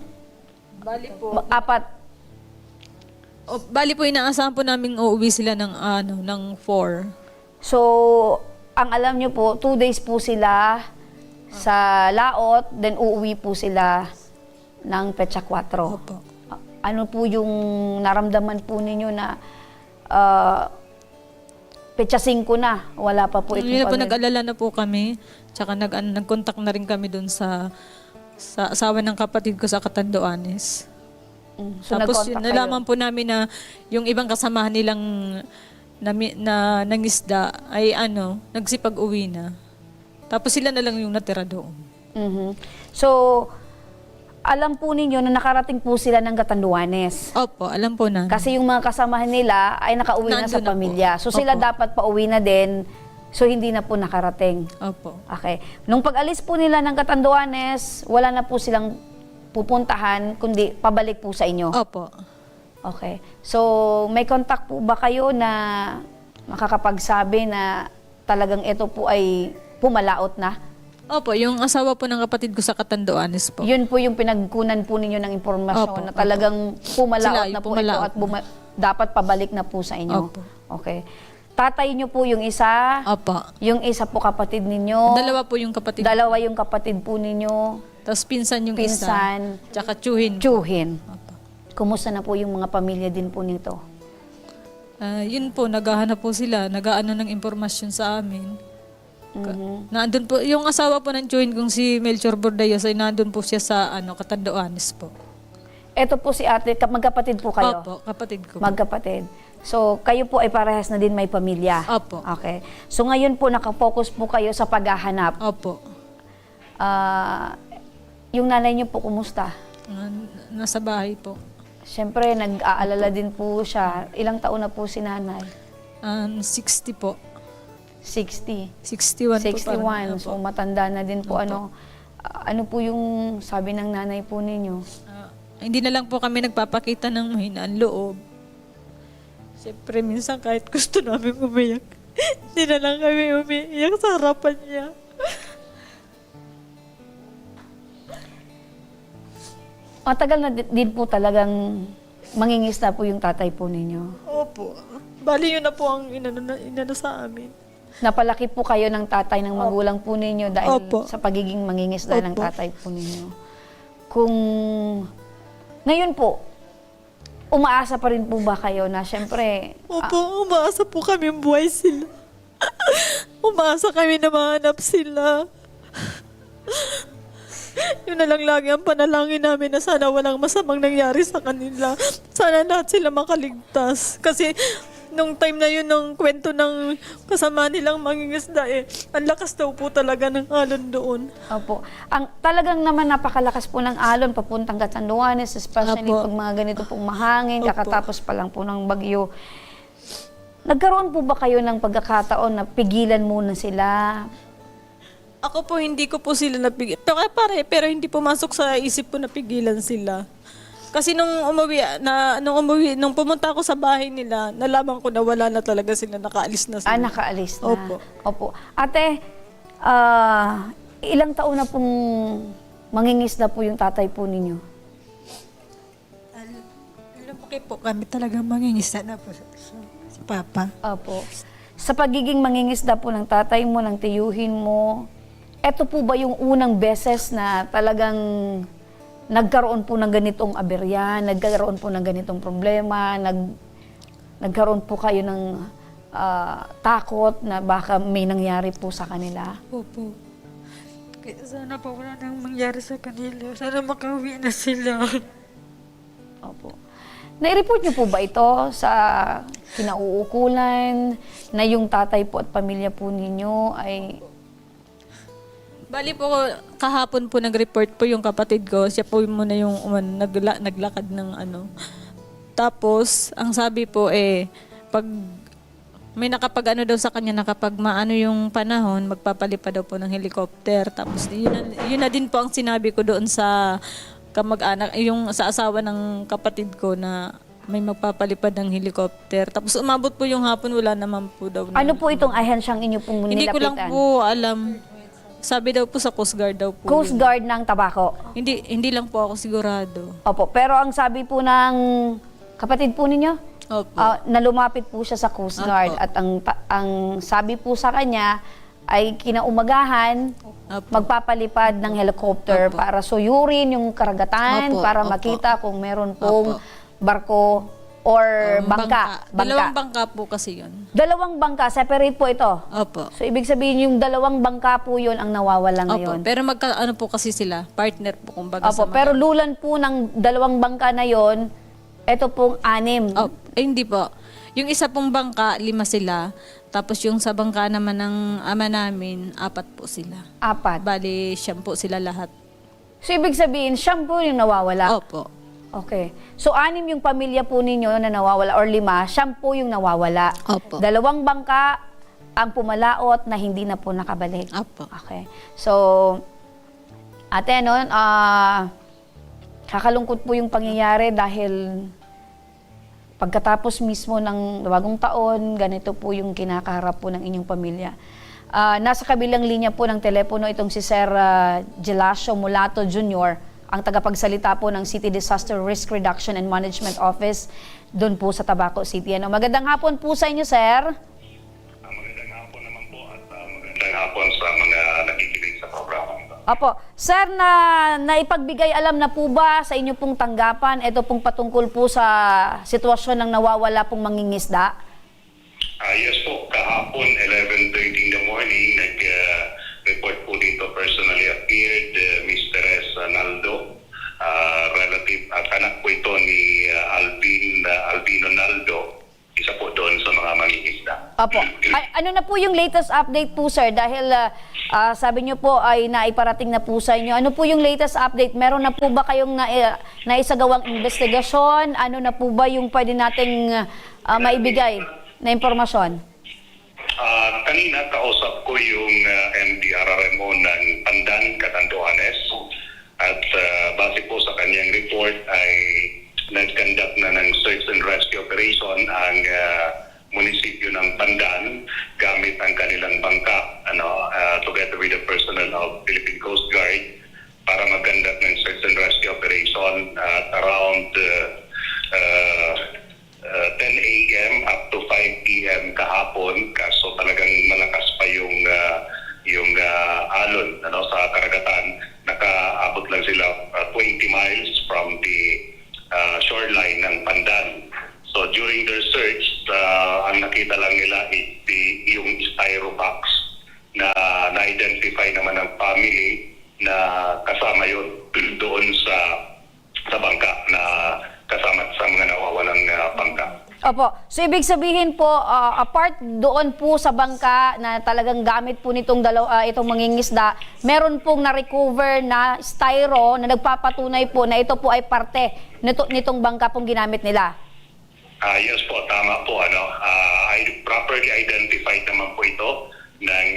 Bali po. 4. Bali po, inaasahan po namin uuwi sila ng 4. So, ang alam nyo po, 2 days po sila sa laot, then uuwi po sila ng petsa 4. Opo. Ano po yung naramdaman po ninyo na petsa 5 na, wala pa po itong Yun po, pamilya? nag-alala na po kami. Tsaka nag-contact na rin kami doon sa asawa ng kapatid ko sa Catanduanes. So Tapos nag-contact nalaman po namin na yung ibang kasamahan nilang na nangisda ay nagsipag-uwi na. Tapos sila na lang yung natira doon. So, alam po ninyo na nakarating po sila ng Catanduanes. Opo, alam po na. Kasi yung mga kasamahan nila ay nakauwi na sa Nandun na po. pamilya. So, sila Opo. dapat pauwi na din. So, hindi na po nakarating. Opo. Okay. Nung pag-alis po nila ng Catanduanes, wala na po silang pupuntahan, kundi pabalik po sa inyo. Opo. Okay. So, may contact po ba kayo na makakapagsabi na talagang ito po ay pumalaot na? Opo, yung asawa po ng kapatid ko sa Catanduanes po. Yun po yung pinagkunan po ninyo ng impormasyon Opo, na talagang pumalaot Sila, na po pumalaot ito at dapat pabalik na po sa inyo. Opo. Okay. Tatay nyo po yung isa. Opo. Yung isa po kapatid ninyo. Dalawa po yung kapatid. Dalawa yung kapatid po ninyo. Tapos pinsan yung Pinsan. isa. Tsaka tsuhin. Tsuhin. Opo. Kumusta na po yung mga pamilya din po nito? Yun po, naghahanap po sila. Nag-aano ng impormasyon sa amin. Nandun po, yung asawa po ng tsuhin kong si Melchor Bordayos ay nandun po siya sa Catanduanes po. Ito po si ate, magkapatid po kayo? Opo, kapatid ko. Magkapatid. So, kayo po ay parehas na din may pamilya? Opo. Okay. So, ngayon po nakafocus po kayo sa paghahanap? Opo. Yung nanay niyo po, kumusta? Nasa bahay po. Siyempre, nag-aalala din po siya. Ilang taon na po si nanay? 60 po. 60? 61 po. 61. So, matanda na din po. Ano po yung sabi ng nanay po ninyo? Hindi na lang po kami nagpapakita ng mahinaan loob. Siyempre, minsan kahit gusto namin umiyak, hindi na lang kami umiyak sa harapan niya. Matagal na din po talagang mangingisda po yung tatay po ninyo? Opo. Bali yun na po ang inano sa amin. Napalaki po kayo ng tatay ng magulang po ninyo dahil Opo. sa pagiging mangingisda ng Opo. tatay po ninyo. Kung ngayon po, umaasa pa rin po ba kayo na syempre... Opo, umaasa po kami buhay sila. Umaasa kami na mahanap sila. Yun na lang lagi ang panalangin namin na sana walang masamang nangyari sa kanila. Sana lahat sila makaligtas. Kasi nung time na yun, nung kwento ng kasama nilang mangingisda ang lakas daw po talaga ng alon doon. Opo. Talagang naman napakalakas po ng alon papuntang Catanduanes, especially Opo. pag mga ganito pong mahangin, Opo. kakatapos pa lang po ng bagyo. Nagkaroon po ba kayo ng pagkakataon na pigilan muna sila? Ako po, hindi ko po sila napigilan. Pero hindi pumasok sa isip ko na pigilan sila. Kasi nung pumunta ako sa bahay nila, nalaman ko na wala na talaga sila, nakaalis na sila. Nakaalis na. Opo. Opo. Ate, ilang taon na pong mangingisda po yung tatay po ninyo? Lumaki po kami talaga mangingisda na po si Papa. Opo. Sa pagiging mangingisda po ng tatay mo, ng tiyuhin mo, eto po ba yung unang beses na talagang nagkaroon po ng ganitong aberya, nagkaroon po ng ganitong problema, nagkaroon po kayo ng takot na baka may nangyari po sa kanila? Opo. Kaya sana po wala nang mangyari sa kanila. Sana makauwi na sila. Opo. Nai-report niyo po ba ito sa kinauukulan na yung tatay po at pamilya po ninyo ay... Bali po, kahapon po nag-report po yung kapatid ko. Siya po muna yung naglakad ng Tapos, ang sabi po pag may nakapag daw sa kanya, nakapag maano yung panahon, magpapalipad daw po ng helicopter. Tapos, yun na din po ang sinabi ko doon sa kamag-anak, yung sa asawa ng kapatid ko na may magpapalipad ng helicopter. Tapos umabot po yung hapon, wala naman po daw. Ano po itong ahensyang inyo pong nilapitan? Hindi ko lang po alam. Sabi daw po sa Coast Guard daw po. Coast Guard ng Tabaco? Hindi lang po ako sigurado. Opo, pero ang sabi po ng kapatid po ninyo, na lumapit po siya sa Coast Guard. Opo. At ang sabi po sa kanya ay kinaumagahan, magpapalipad ng helicopter para suyurin yung karagatan, para makita kung meron pong barko or bangka. Dalawang bangka po kasi yun. Dalawang bangka, separate po ito? Opo. So, ibig sabihin yung dalawang bangka po yun ang nawawala ngayon? Opo, pero magkaano po kasi sila, partner po kumbaga. Opo, pero lulan po ng dalawang bangka na yon, ito pong 6. Hindi po. Yung isa pong bangka, 5 sila. Tapos yung sa bangka naman ng ama namin, 4 po sila. 4. Bali, 10 po sila lahat. So, ibig sabihin, 10 yung nawawala? Opo. Okay. So, 6 yung pamilya po ninyo na nawawala or 5, 10 yung nawawala. Opo. 2 bangka ang pumalaot na hindi na po nakabalik. Opo. Okay. So, ate, no, kakalungkot po yung pangyayari dahil pagkatapos mismo ng bagong taon, ganito po yung kinakaharap po ng inyong pamilya. Nasa kabilang linya po ng telepono itong si Sir Gelasio Mulato Jr., ang tagapagsalita po ng City Disaster Risk Reduction and Management Office doon po sa Tabaco City. Ano? Magandang hapon po sa inyo, Sir. Magandang hapon naman po at magandang hapon sa mga nakikinig sa programa. Opo. Sir, naipagbigay alam na po ba sa inyo pong tanggapan ito pong patungkol po sa sitwasyon ng nawawala pong mangingisda? Yes po, kahapon 11:30 in the morning, nag-report po dito personally appeared Ms. Teresa Naldo, relative at anak po ito ni Albino Naldo, isa po doon sa mga mangingisda. Opo. Ano na po yung latest update po, sir? Dahil sabi niyo po ay naiparating na po sa inyo. Ano po yung latest update? Meron na po ba kayong naisagawang investigasyon? Ano na po ba yung pwede nating maibigay na impormasyon? Kanina kausap ko yung MDRRMO ng Pandan, Catanduanes. At base po sa kanyang report ay nag-conduct na ng search and rescue operation ang munisipyo ng Pandan gamit ang kanilang bangka together with the personnel of Philippine Coast Guard para mag-conduct ng search and rescue operation at around 10 a.m. up to 5 p.m. kahapon. Kaso talagang malakas pa yung alon sa karagatan. Nakaabot lang sila 20 miles from the shoreline ng Pandan. So during their search, ang nakita lang nila yung styrobox na na-identify naman ng family na kasama yun doon sa bangka na kasama sa mga nawawalang bangka. Opo. So, ibig sabihin po, apart doon po sa bangka na talagang gamit po nitong itong mangingisda, meron pong na-recover na styro na nagpapatunay po na ito po ay parte nitong bangka pong ginamit nila. Yes po, tama po. I properly identified naman po ito ng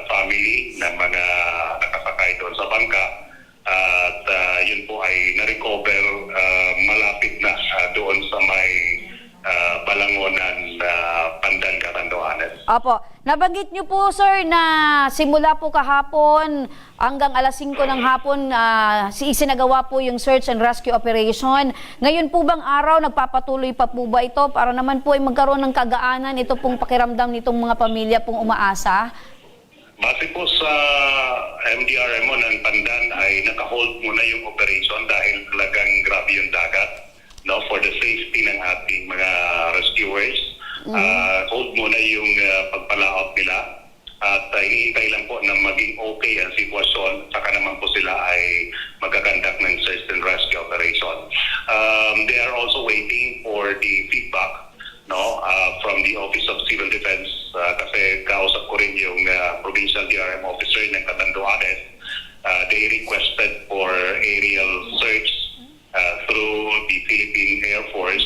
family ng mga nakasakay doon sa bangka. At yun po ay na-recover malapit na doon sa may Balangonan, Pandan, Catanduanes. Opo. Nabanggit niyo po, sir, na simula po kahapon hanggang alas 5 ng hapon isinagawa po yung search and rescue operation. Ngayon po bang araw, nagpapatuloy pa po ba ito para naman po ay magkaroon ng kagaanan ito pong pakiramdam nitong mga pamilya pong umaasa? Base po sa MDRMO ng Pandan ay naka-hold muna yung operation dahil talagang grabe yung dagat for the safety ng ating mga rescuers. Hold muna yung pagpalaot nila at hinihintay lang po na maging okay ang sitwasyon saka naman po sila ay magkakandak ng search and rescue operation. They are also waiting for the feedback from the Office of Civil Defense kasi kausap ko rin yung Provincial DRM officer ng Catanduanes. They requested for aerial search through the Philippine Air Force,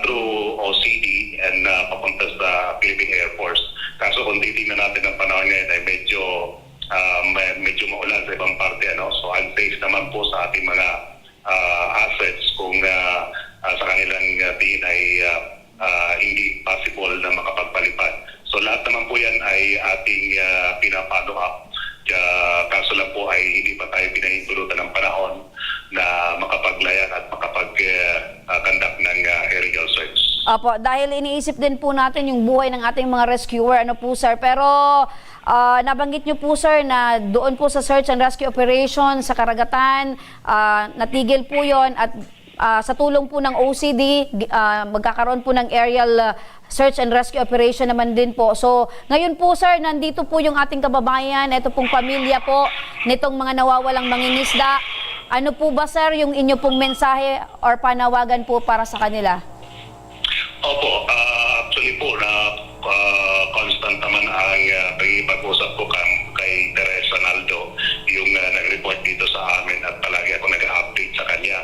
through OCD and papunta sa Philippine Air Force. Kaso kung titignan natin ang panahon ngayon ay medyo maulan sa ibang parte. So unsafe naman po sa ating mga assets kung sa kanilang tingin ay hindi possible na makapagpalipad. So lahat naman po yan ay ating pinapalo up. Kaso lang po ay hindi pa tayo pinahintulutan ng panahon na makapaglayan at makapag-conduct ng aerial search. Opo, dahil iniisip din po natin yung buhay ng ating mga rescuer, po sir. Pero nabanggit nyo po sir na doon po sa search and rescue operation sa karagatan, natigil po yon at sa tulong po ng OCD, magkakaroon po ng aerial search and rescue operation naman din po. So, ngayon po sir, nandito po yung ating kababayan, ito pong pamilya po nitong mga nawawalang mangingisda. Ano po ba sir yung inyo pong mensahe or panawagan po para sa kanila? Opo, actually po na constant naman ang pag-ipag-usap ko kay Teresa Naldo, yung nag-report dito sa amin at palagi ako nag-update sa kanya.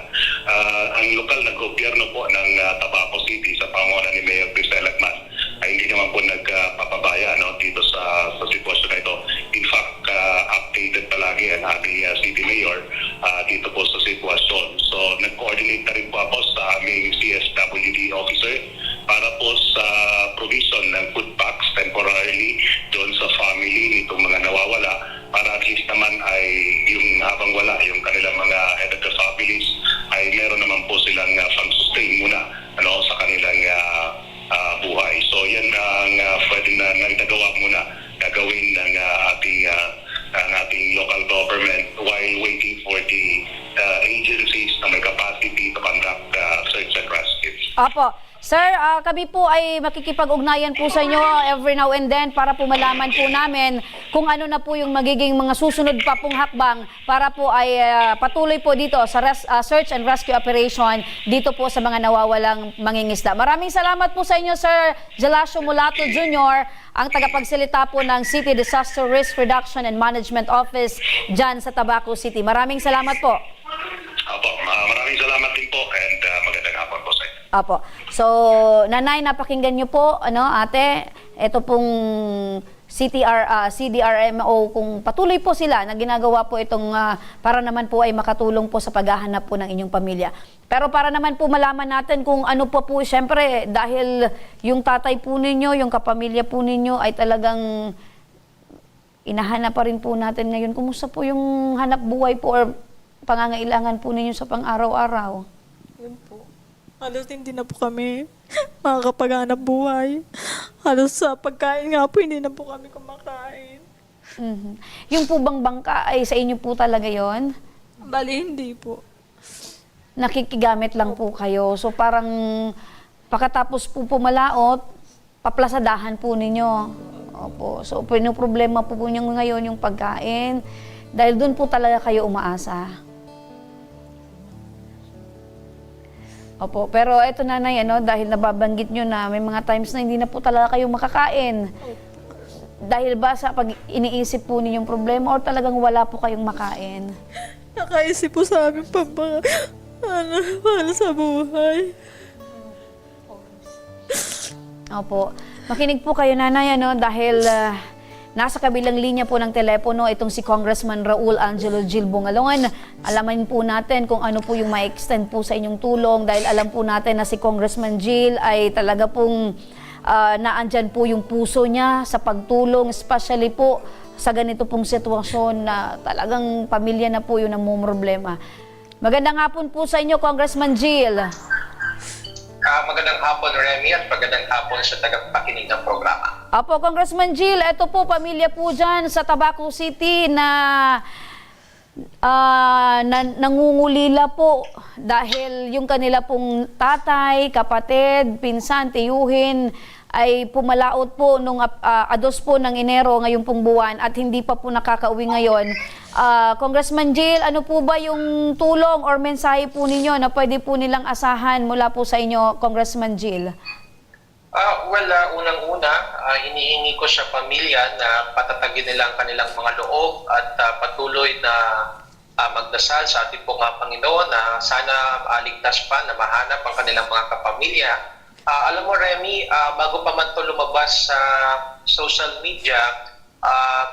Ang lokal na gobyerno po ng Tabaco City sa pangunguna ni Mayor Priscilla Lacman ay hindi naman po nagpapabaya dito sa sitwasyon na ito. In fact, updated palagi ang ating City Mayor dito po sa sitwasyon. So, nag-coordinate na rin po ako sa aming CSWD officer para po sa provision ng food packs temporarily doon sa family nitong mga nawawala para at least naman ay yung habang wala yung kanilang mga head of the families ay meron naman po silang pang-sustain muna sa kanilang buhay. So yan ang pwede na nagagawa muna gagawin ng ating local government while waiting for the agencies na may capacity to conduct search and rescue. Apo. Sir, kami po ay makikipag-ugnayan po sa inyo every now and then para po malaman po namin kung ano na po yung magiging mga susunod pa pong hakbang para po ay patuloy po dito sa search and rescue operation dito po sa mga nawawalang mangingisda. Maraming salamat po sa inyo, Sir Gelasio Mulato Jr., ang tagapagsalita po ng City Disaster Risk Reduction and Management Office dyan sa Tabaco City. Maraming salamat po. Opo, maraming salamat din po and magandang hapon po sa inyo. Apo. So, nanay, napakinggan niyo po, ate, ito pong CDRMO, kung patuloy po sila na ginagawa po itong para naman po ay makatulong po sa paghahanap po ng inyong pamilya. Pero para naman po malaman natin kung ano po, syempre, dahil yung tatay po ninyo, yung kapamilya po ninyo ay talagang inahanap pa rin po natin ngayon. Kumusta po yung hanap buhay po or pangangailangan po ninyo sa pang-araw-araw? Yun po. Halos hindi na po kami makakapaghanap buhay. Halos sa pagkain nga po, hindi na po kami kumakain. Yung po bang bangka ay sa inyo po talaga yon? Bali, hindi po. Nakikigamit lang po kayo. So parang pagkatapos po pumalaot, paplasadahan po ninyo. Opo. So problema po niyo ngayon yung pagkain. Dahil doon po talaga kayo umaasa. Opo, pero eto nanay, dahil nababanggit nyo na may mga times na hindi na po talaga kayo makakain. Dahil ba sa pag iniisip po ninyong problema o talagang wala po kayong makain? Nakaisip po sa amin para sa buhay. Opo, makinig po kayo nanay, dahil nasa kabilang linya po ng telepono itong si Congressman Raul Angelo Gil Bungalongan. Alamin po natin kung ano po yung ma-extend po sa inyong tulong dahil alam po natin na si Congressman Gil ay talaga pong naandyan po yung puso niya sa pagtulong, especially po sa ganito pong sitwasyon na talagang pamilya na po yung namumroblema. Magandang hapon po sa inyo, Congressman Gil. Magandang hapon, Remy, at magandang hapon sa tagapakinig ng programa. Apo, Congressman Gil, ito po, pamilya po dyan sa Tabaco City na nangungulila po dahil yung kanila pong tatay, kapatid, pinsan, tiyuhin ay pumalaot po nung 2 po ng Enero ngayong pong buwan at hindi pa po nakakauwi ngayon. Congressman Gil, ano po ba yung tulong or mensahe po ninyo na pwede po nilang asahan mula po sa inyo, Congressman Gil? Unang-una, hinihingi ko sa pamilya na patatagin nila ang kanilang mga loob at patuloy na magdasal sa ating pong Panginoon na sana aligtas pa na mahanap ang kanilang mga kapamilya. Alam mo, Remy, bago pa man ito lumabas sa social media,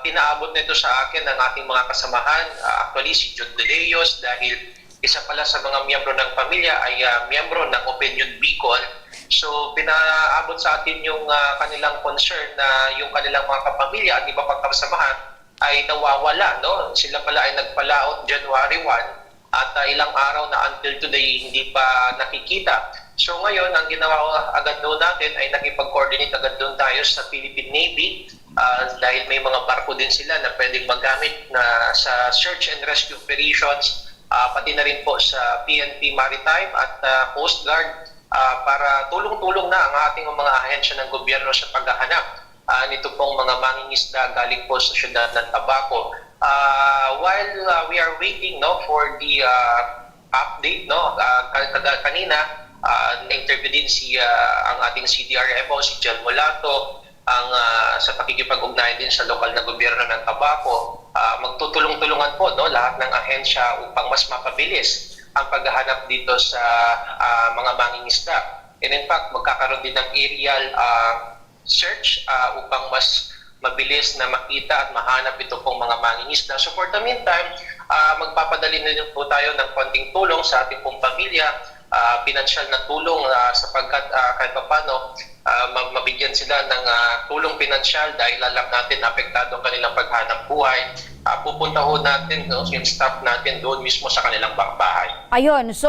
pinaabot nito sa akin ng ating mga kasamahan. Actually, si Jude De Leos, dahil isa pala sa mga miyembro ng pamilya ay miyembro ng Opinion Bicol. So, pinaabot sa atin yung kanilang concern na yung kanilang mga kapamilya at iba pang kasamahan ay nawawala. No? Sila pala ay nagpalaot January 1 at ilang araw na until today hindi pa nakikita. So ngayon, ang ginawa agad doon natin ay nakipag-coordinate agad doon tayo sa Philippine Navy dahil may mga barko din sila na pwedeng magamit na sa search and rescue operations, pati na rin po sa PNP Maritime at Coast Guard para tulong-tulong na ang ating mga ahensya ng gobyerno sa paghahanap nito pong mga mangingisda galing po sa siyudad ng Tabaco. While we are waiting for the update, kanina, na-interview din ang ating CDRMO, si Jel Molato, sa pakikipag-ugnayan din sa lokal na gobyerno ng Tabaco. Magtutulong-tulungan po lahat ng ahensya upang mas mapabilis ang paghahanap dito sa mga mangingisda. And in fact, magkakaroon din ng aerial search upang mas mabilis na makita at mahanap ito pong mga mangingisda. So for the meantime, magpapadali na din po tayo ng konting tulong sa ating pong pamilya, pinansyal na tulong sapagkat kahit paano mabigyan sila ng tulong pinansyal dahil alam natin apektado ang kanilang paghanap buhay. Pupunta ho natin yung staff natin doon mismo sa kanilang bahay. Ayun, so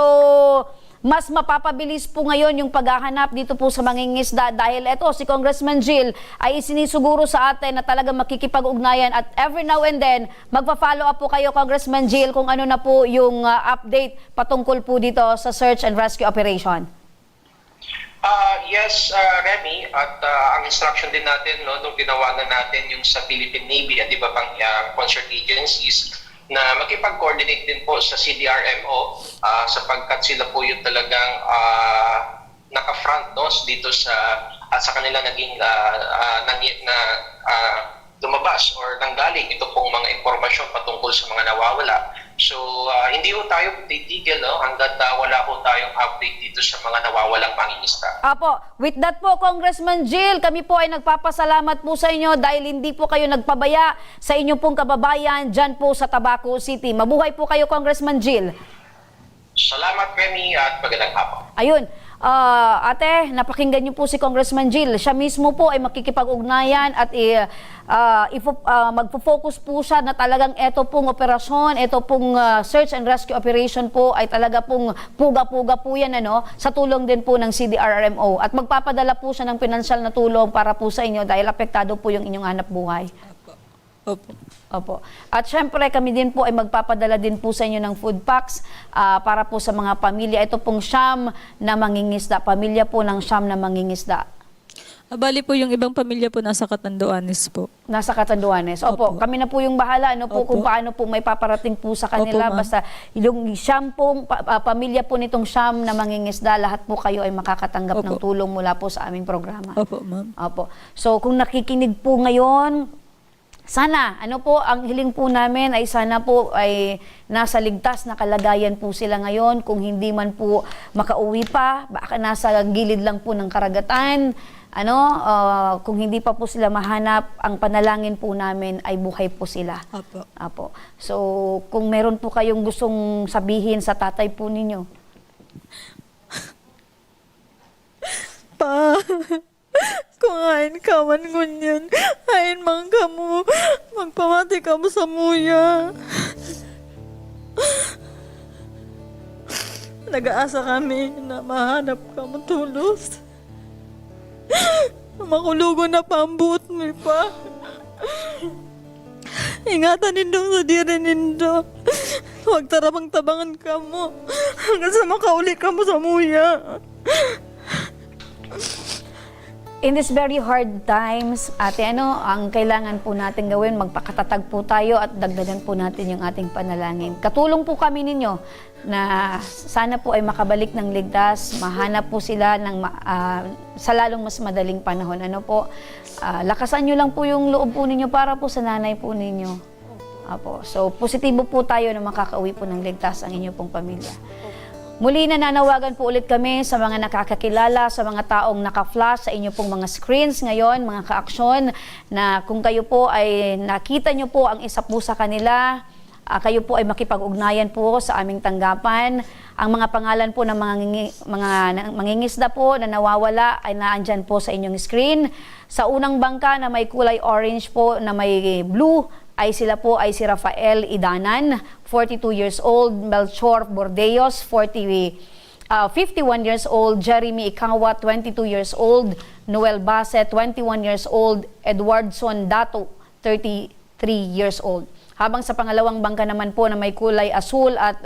mas mapapabilis po ngayon yung paghahanap dito po sa mangingisda dahil eto si Congressman Jill ay isinisuguro sa atin na talagang makikipag-ugnayan at every now and then magpa-follow up po kayo, Congressman Jill, kung ano na po yung update patungkol po dito sa search and rescue operation. Yes, Remy, at ang instruction din natin nung tinawagan natin yung sa Philippine Navy at iba pang concert agencies na makipag-coordinate din po sa CDRMO sapagkat sila po yung talagang naka-front dito sa kanila naging lumabas or nanggaling ito pong mga impormasyon patungkol sa mga nawawala. So hindi po tayo titigil hanggat wala po tayong update dito sa mga nawawalang mangingisda. Apo, with that po, Congressman Jill, kami po ay nagpapasalamat po sa inyo dahil hindi po kayo nagpabaya sa inyong pong kababayan dyan po sa Tabaco City. Mabuhay po kayo, Congressman Jill. Salamat, Remy, at magandang hapon. Ayun. Ate, napakinggan niyo po si Congressman Jill. Siya mismo po ay makikipag-ugnayan at magpo-focus po siya na talagang ito pong operasyon, ito pong search and rescue operation po ay talaga pong puga-puga po yan sa tulong din po ng CDRMO. At magpapadala po siya ng pinansyal na tulong para po sa inyo dahil apektado po yung inyong hanap buhay. Opo. At syempre kami din po ay magpapadala din po sa inyo ng food packs para po sa mga pamilya. Ito pong siyam na mangingisda. Pamilya po ng siyam na mangingisda. Bali po yung ibang pamilya po nasa Catanduanes po. Nasa Catanduanes. Opo. Kami na po yung bahala kung paano po may paparating po sa kanila. Opo, basta yung siyam pong pamilya po nitong siyam na mangingisda, lahat po kayo ay makakatanggap ng tulong mula po sa aming programa. Opo, ma'am. Opo. So kung nakikinig po ngayon, sana, ang hiling po namin ay sana po ay nasa ligtas na kalagayan po sila ngayon. Kung hindi man po makauwi pa, baka nasa gilid lang po ng karagatan. Kung hindi pa po sila mahanap, ang panalangin po namin ay buhay po sila. Apo. So, kung meron po kayong gustong sabihin sa tatay po ninyo. Kung hain ka man ngunyan, hain man ka mo, magpamati ka mo sa muya. Nag-aasa kami na mahanap ka mo tulos. Makulugo na pambut mo pa. Ingatan nindong sa diri nindo. Huwag tarabang tabangan ka mo. Hanggang sa makauli ka mo sa muya. In this very hard times, ate, ang kailangan po natin gawin, magpakatatag po tayo at dagdagan po natin yung ating panalangin. Katulong po kami ninyo na sana po ay makabalik ng ligtas, mahanap po sila sa lalong mas madaling panahon. Lakasan nyo lang po yung loob po ninyo para po sa nanay po ninyo. So, positibo po tayo na makakauwi po ng ligtas ang inyong pong pamilya. Muli nananawagan po ulit kami sa mga nakakakilala, sa mga taong naka-flash sa inyo pong mga screens ngayon, mga ka-aksyon, na kung kayo po ay nakita nyo po ang isa po sa kanila, kayo po ay makipag-ugnayan po sa aming tanggapan. Ang mga pangalan po ng mga mangingisda po na nawawala ay naandyan po sa inyong screen. Sa unang bangka na may kulay orange po na may blue, ay sila po ay si Rafael Idanan, 42 years old, Melchor Bordeos, 51 years old, Jeremy Ikawa, 22 years old, Noel Bassett, 21 years old, Edwardson Dato, 33 years old. Habang sa pangalawang bangka naman po na may kulay asul at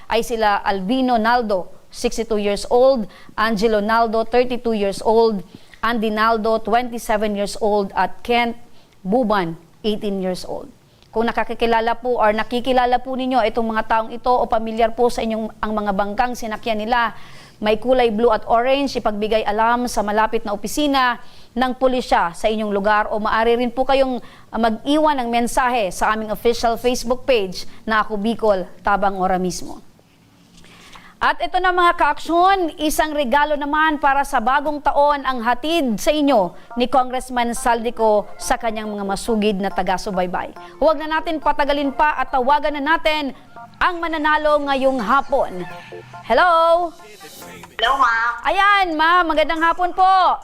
ay sila Albino Naldo, 62 years old, Angelo Naldo, 32 years old, Andy Naldo, 27 years old, at Kent Buban, 18 years old. kung nakakilala po or nakikilala po ninyo itong mga taong ito o pamilyar po sa inyong ang mga bangkang sinakyan nila, may kulay blue at orange, ipagbigay alam sa malapit na opisina ng pulisya sa inyong lugar o maaari rin po kayong mag-iwan ng mensahe sa aming official Facebook page na Ako Bicol, tabang ora mismo. At ito na mga ka-aksyon, isang regalo naman para sa bagong taon ang hatid sa inyo ni Congressman Saldico sa kanyang mga masugid na taga-subaybay. Huwag na natin patagalin pa at tawagan na natin ang mananalo ngayong hapon. Hello? Hello, ma'am. Ayan, ma'am. Magandang hapon po.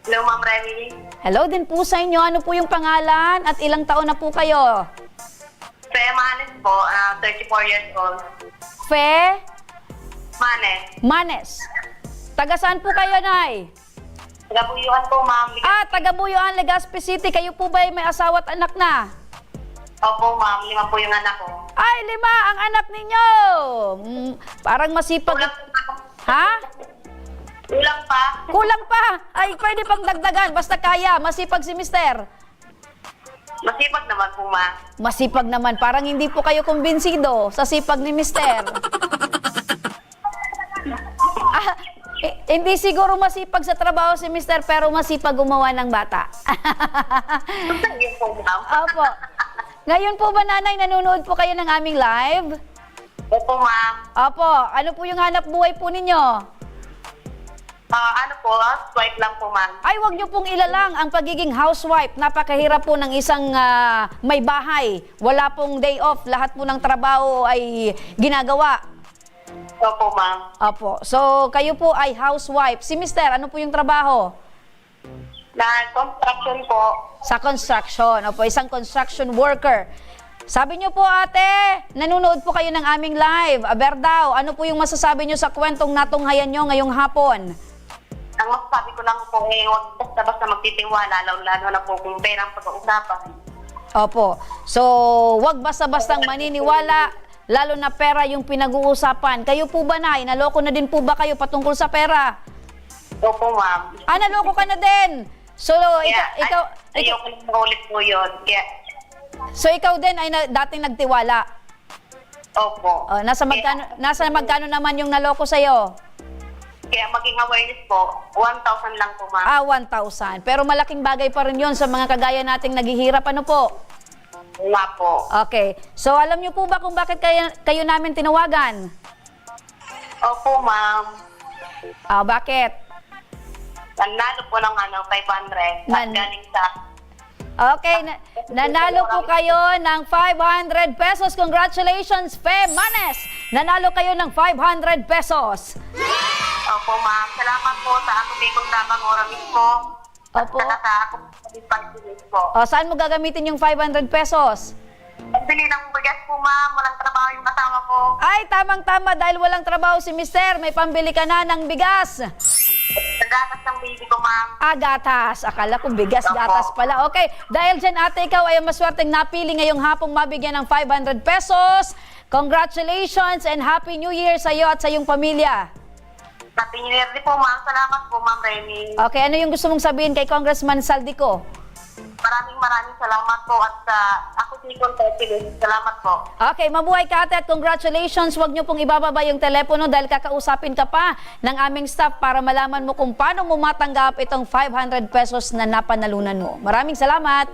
Hello, ma'am Remy. Hello din po sa inyo. Ano po yung pangalan at ilang taon na po kayo? Fe Manes po, 34 years old. Fe? Manes. Manes. Taga saan po kayo, Nay? Taga-Buyuan po, ma'am. Taga-Buyuan, Legazpi City. Kayo po ba may asawa at anak na? Opo, ma'am. 5 po yung anak ko. Ay, 5 ang anak ninyo! Parang masipag. Ha? Kulang pa. Kulang pa? Ay, pwede pang dagdagan. Basta kaya. Masipag si Mister. Masipag naman po, ma'am. Masipag naman. Parang hindi po kayo kumbinsido sa sipag ni Mister. Hindi siguro masipag sa trabaho si Mister, pero masipag gumawa ng bata. Yun po, ma'am. Opo. Ngayon po ba, Nanay, nanonood po kayo ng aming live? Opo, ma'am. Opo. Ano po yung hanap buhay po ninyo? Ano po, swipe lang po, ma'am. Ay, wag niyo pong ilalang ang pagiging housewife. Napakahirap po ng isang may bahay. Wala pong day off. Lahat po ng trabaho ay ginagawa. Opo, ma'am. Opo. So, kayo po ay housewife. Si Mister, ano po yung trabaho? Construction po. Sa construction. Opo, isang construction worker. Sabi niyo po, ate, nanonood po kayo ng aming live. Aber daw, ano po yung masasabi niyo sa kwentong natunghayan niyo ngayong hapon? Ang masasabi ko lang po, huwag basta magtitiwala, lalo na po kung perang pag-uusapan. Opo. So, wag basta-bastang maniniwala, lalo na pera yung pinag-uusapan. Kayo po ba, Nay? Naloko na din po ba kayo patungkol sa pera? Opo, ma'am. Naloko ka na din. So, ikaw ayoko lang ulit po yun. So, ikaw din ay dating nagtiwala? Opo. Nasa magkano naman yung naloko sa'yo? Kaya maging awareness po, 1,000 lang po, ma'am. 1,000. Pero malaking bagay pa rin yun sa mga kagaya nating naghihirap. Ano po? Wala po. Okay. So, alam niyo po ba kung bakit kayo namin tinawagan? Opo, ma'am. Bakit? Nanalo po ng 500. Galing sa... Okay, nanalo po kayo ng 500 pesos. Congratulations, Fe Manes! Nanalo kayo ng 500 pesos. Opo, ma'am. Salamat po sa Ako Bicol, tabang ora mismo. Opo. At sa Ako po. Saan mo gagamitin yung 500 pesos? Bili ng bigas po, ma'am. Walang trabaho yung kasama ko. Ay, tamang-tama. Dahil walang trabaho si Mister, may pambili ka na ng bigas. Gatas ng baby ko, ma'am. Gatas. Akala ko bigas, gatas pala. Okay, dahil dyan, ate, ikaw ay maswerteng napili ngayong hapong mabigyan ng 500 pesos. Congratulations and Happy New Year sa iyo at sa iyong pamilya. Happy New Year din po, ma'am. Salamat po, ma'am Remy. Okay, ano yung gusto mong sabihin kay Congressman Saldico? Maraming salamat po at Ako Bicol, salamat po. Okay, mabuhay ka, ate, at congratulations. Huwag niyo pong ibababa yung telepono dahil kakausapin ka pa ng aming staff para malaman mo kung paano mo matanggap itong 500 pesos na napanalunan mo. Maraming salamat.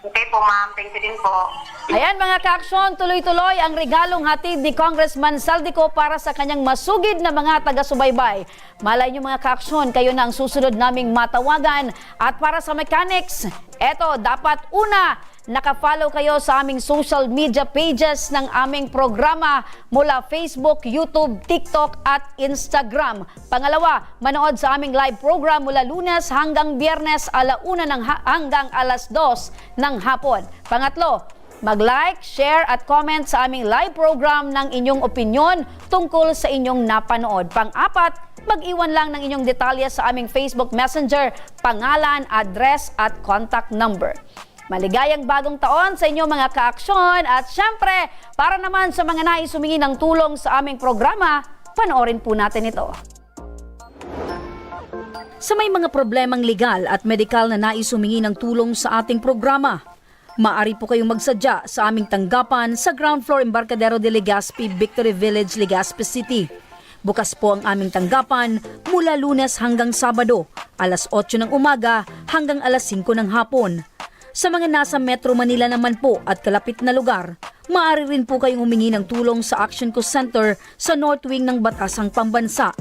Okay po, ma'am. Thank you din po. Ayan mga ka-aksyon, tuloy-tuloy ang regalong hatid ni Congressman Saldico para sa kanyang masugid na mga taga-subaybay. Malay nyo mga ka-aksyon, kayo na ang susunod naming matawagan. At para sa mechanics, eto, dapat una, naka-follow kayo sa aming social media pages ng aming programa mula Facebook, YouTube, TikTok at Instagram. Pangalawa, manood sa aming live program mula Lunes hanggang Biyernes 1:00 hanggang 2:00 ng hapon. Pangatlo, mag-like, share at comment sa aming live program ng inyong opinyon tungkol sa inyong napanood. Pang-apat, mag-iwan lang ng inyong detalye sa aming Facebook Messenger, pangalan, address at contact number. Maligayang bagong taon sa inyo mga ka-aksyon at syempre, para naman sa mga nais humingi ng tulong sa aming programa, panoorin po natin ito. Sa may mga problemang legal at medikal na nais humingi ng tulong sa ating programa, Maaari po kayong magsadya sa aming tanggapan sa ground floor Embarcadero de Legazpi, Victory Village, Legazpi City. Bukas po ang aming tanggapan mula Lunes hanggang Sabado, alas 8 ng umaga hanggang alas 5 ng hapon. Sa mga nasa Metro Manila naman po at kalapit na lugar, maaari rin po kayong humingi ng tulong sa Action Co Center sa North Wing ng Batasang Pambansa.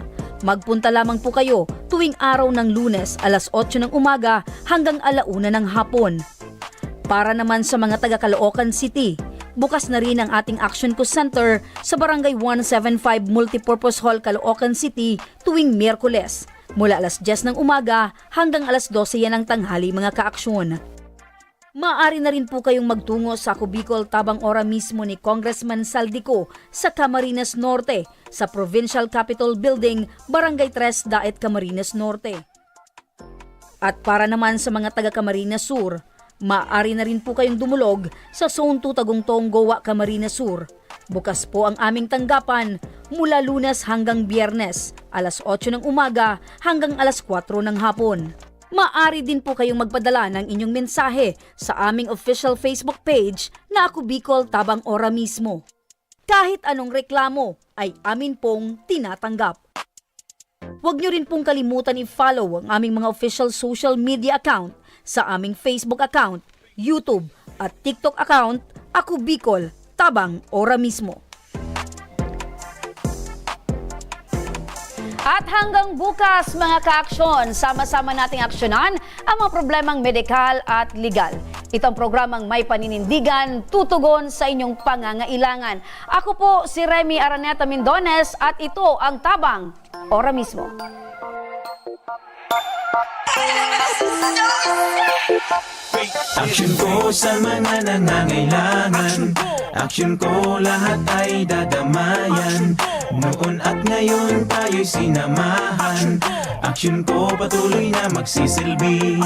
Magpunta lamang po kayo tuwing araw ng Lunes alas 8 ng umaga hanggang alauna ng hapon. Para naman sa mga taga Caloocan City, bukas na rin ang ating Action Co Center sa Barangay 175 Multipurpose Hall, Caloocan City tuwing Miyerkules, mula alas 10 ng umaga hanggang alas 12 yan ng tanghali mga kaaksyon. Maaari na rin po kayong magtungo sa Ako Bicol tabang ora mismo ni Congressman Saldico sa Camarines Norte, sa Provincial Capitol Building, Barangay 3 Daet, Camarines Norte. At para naman sa mga taga Camarines Sur, maaari na rin po kayong dumulog sa Zone 2 Tagungtong, Gowa, Camarines Sur. Bukas po ang aming tanggapan mula Lunes hanggang Biyernes, alas 8 ng umaga hanggang alas 4 ng hapon. Maaari din po kayong magpadala ng inyong mensahe sa aming official Facebook page na Ako Bicol tabang ora mismo. Kahit anong reklamo ay amin pong tinatanggap. Huwag niyo rin pong kalimutan i-follow ang aming mga official social media account sa aming Facebook account, YouTube at TikTok account, Ako Bicol tabang ora mismo. At hanggang bukas mga kaaksyon, sama-sama nating aksyonan ang mga problemang medikal at legal. Ito ang programang May Paninindigan, tutugon sa inyong pangangailangan. Ako po si Remy Araneta Mindones at ito ang Tabang Ora Mismo. Action ko sa mga nangangailangan. Action ko lahat ay dadamayan. Noon at ngayon tayo'y sinamahan. Action ko patuloy na magsisilbi.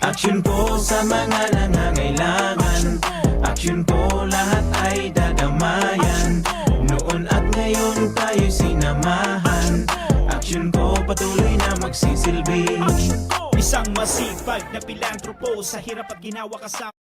Action ko sa mga nangangailangan. Action ko lahat ay dadamayan. Noon at ngayon tayo'y sinamahan. Action ko patuloy na magsisilbi. Isang masipag na pilantropo sa hirap at ginawa kasama.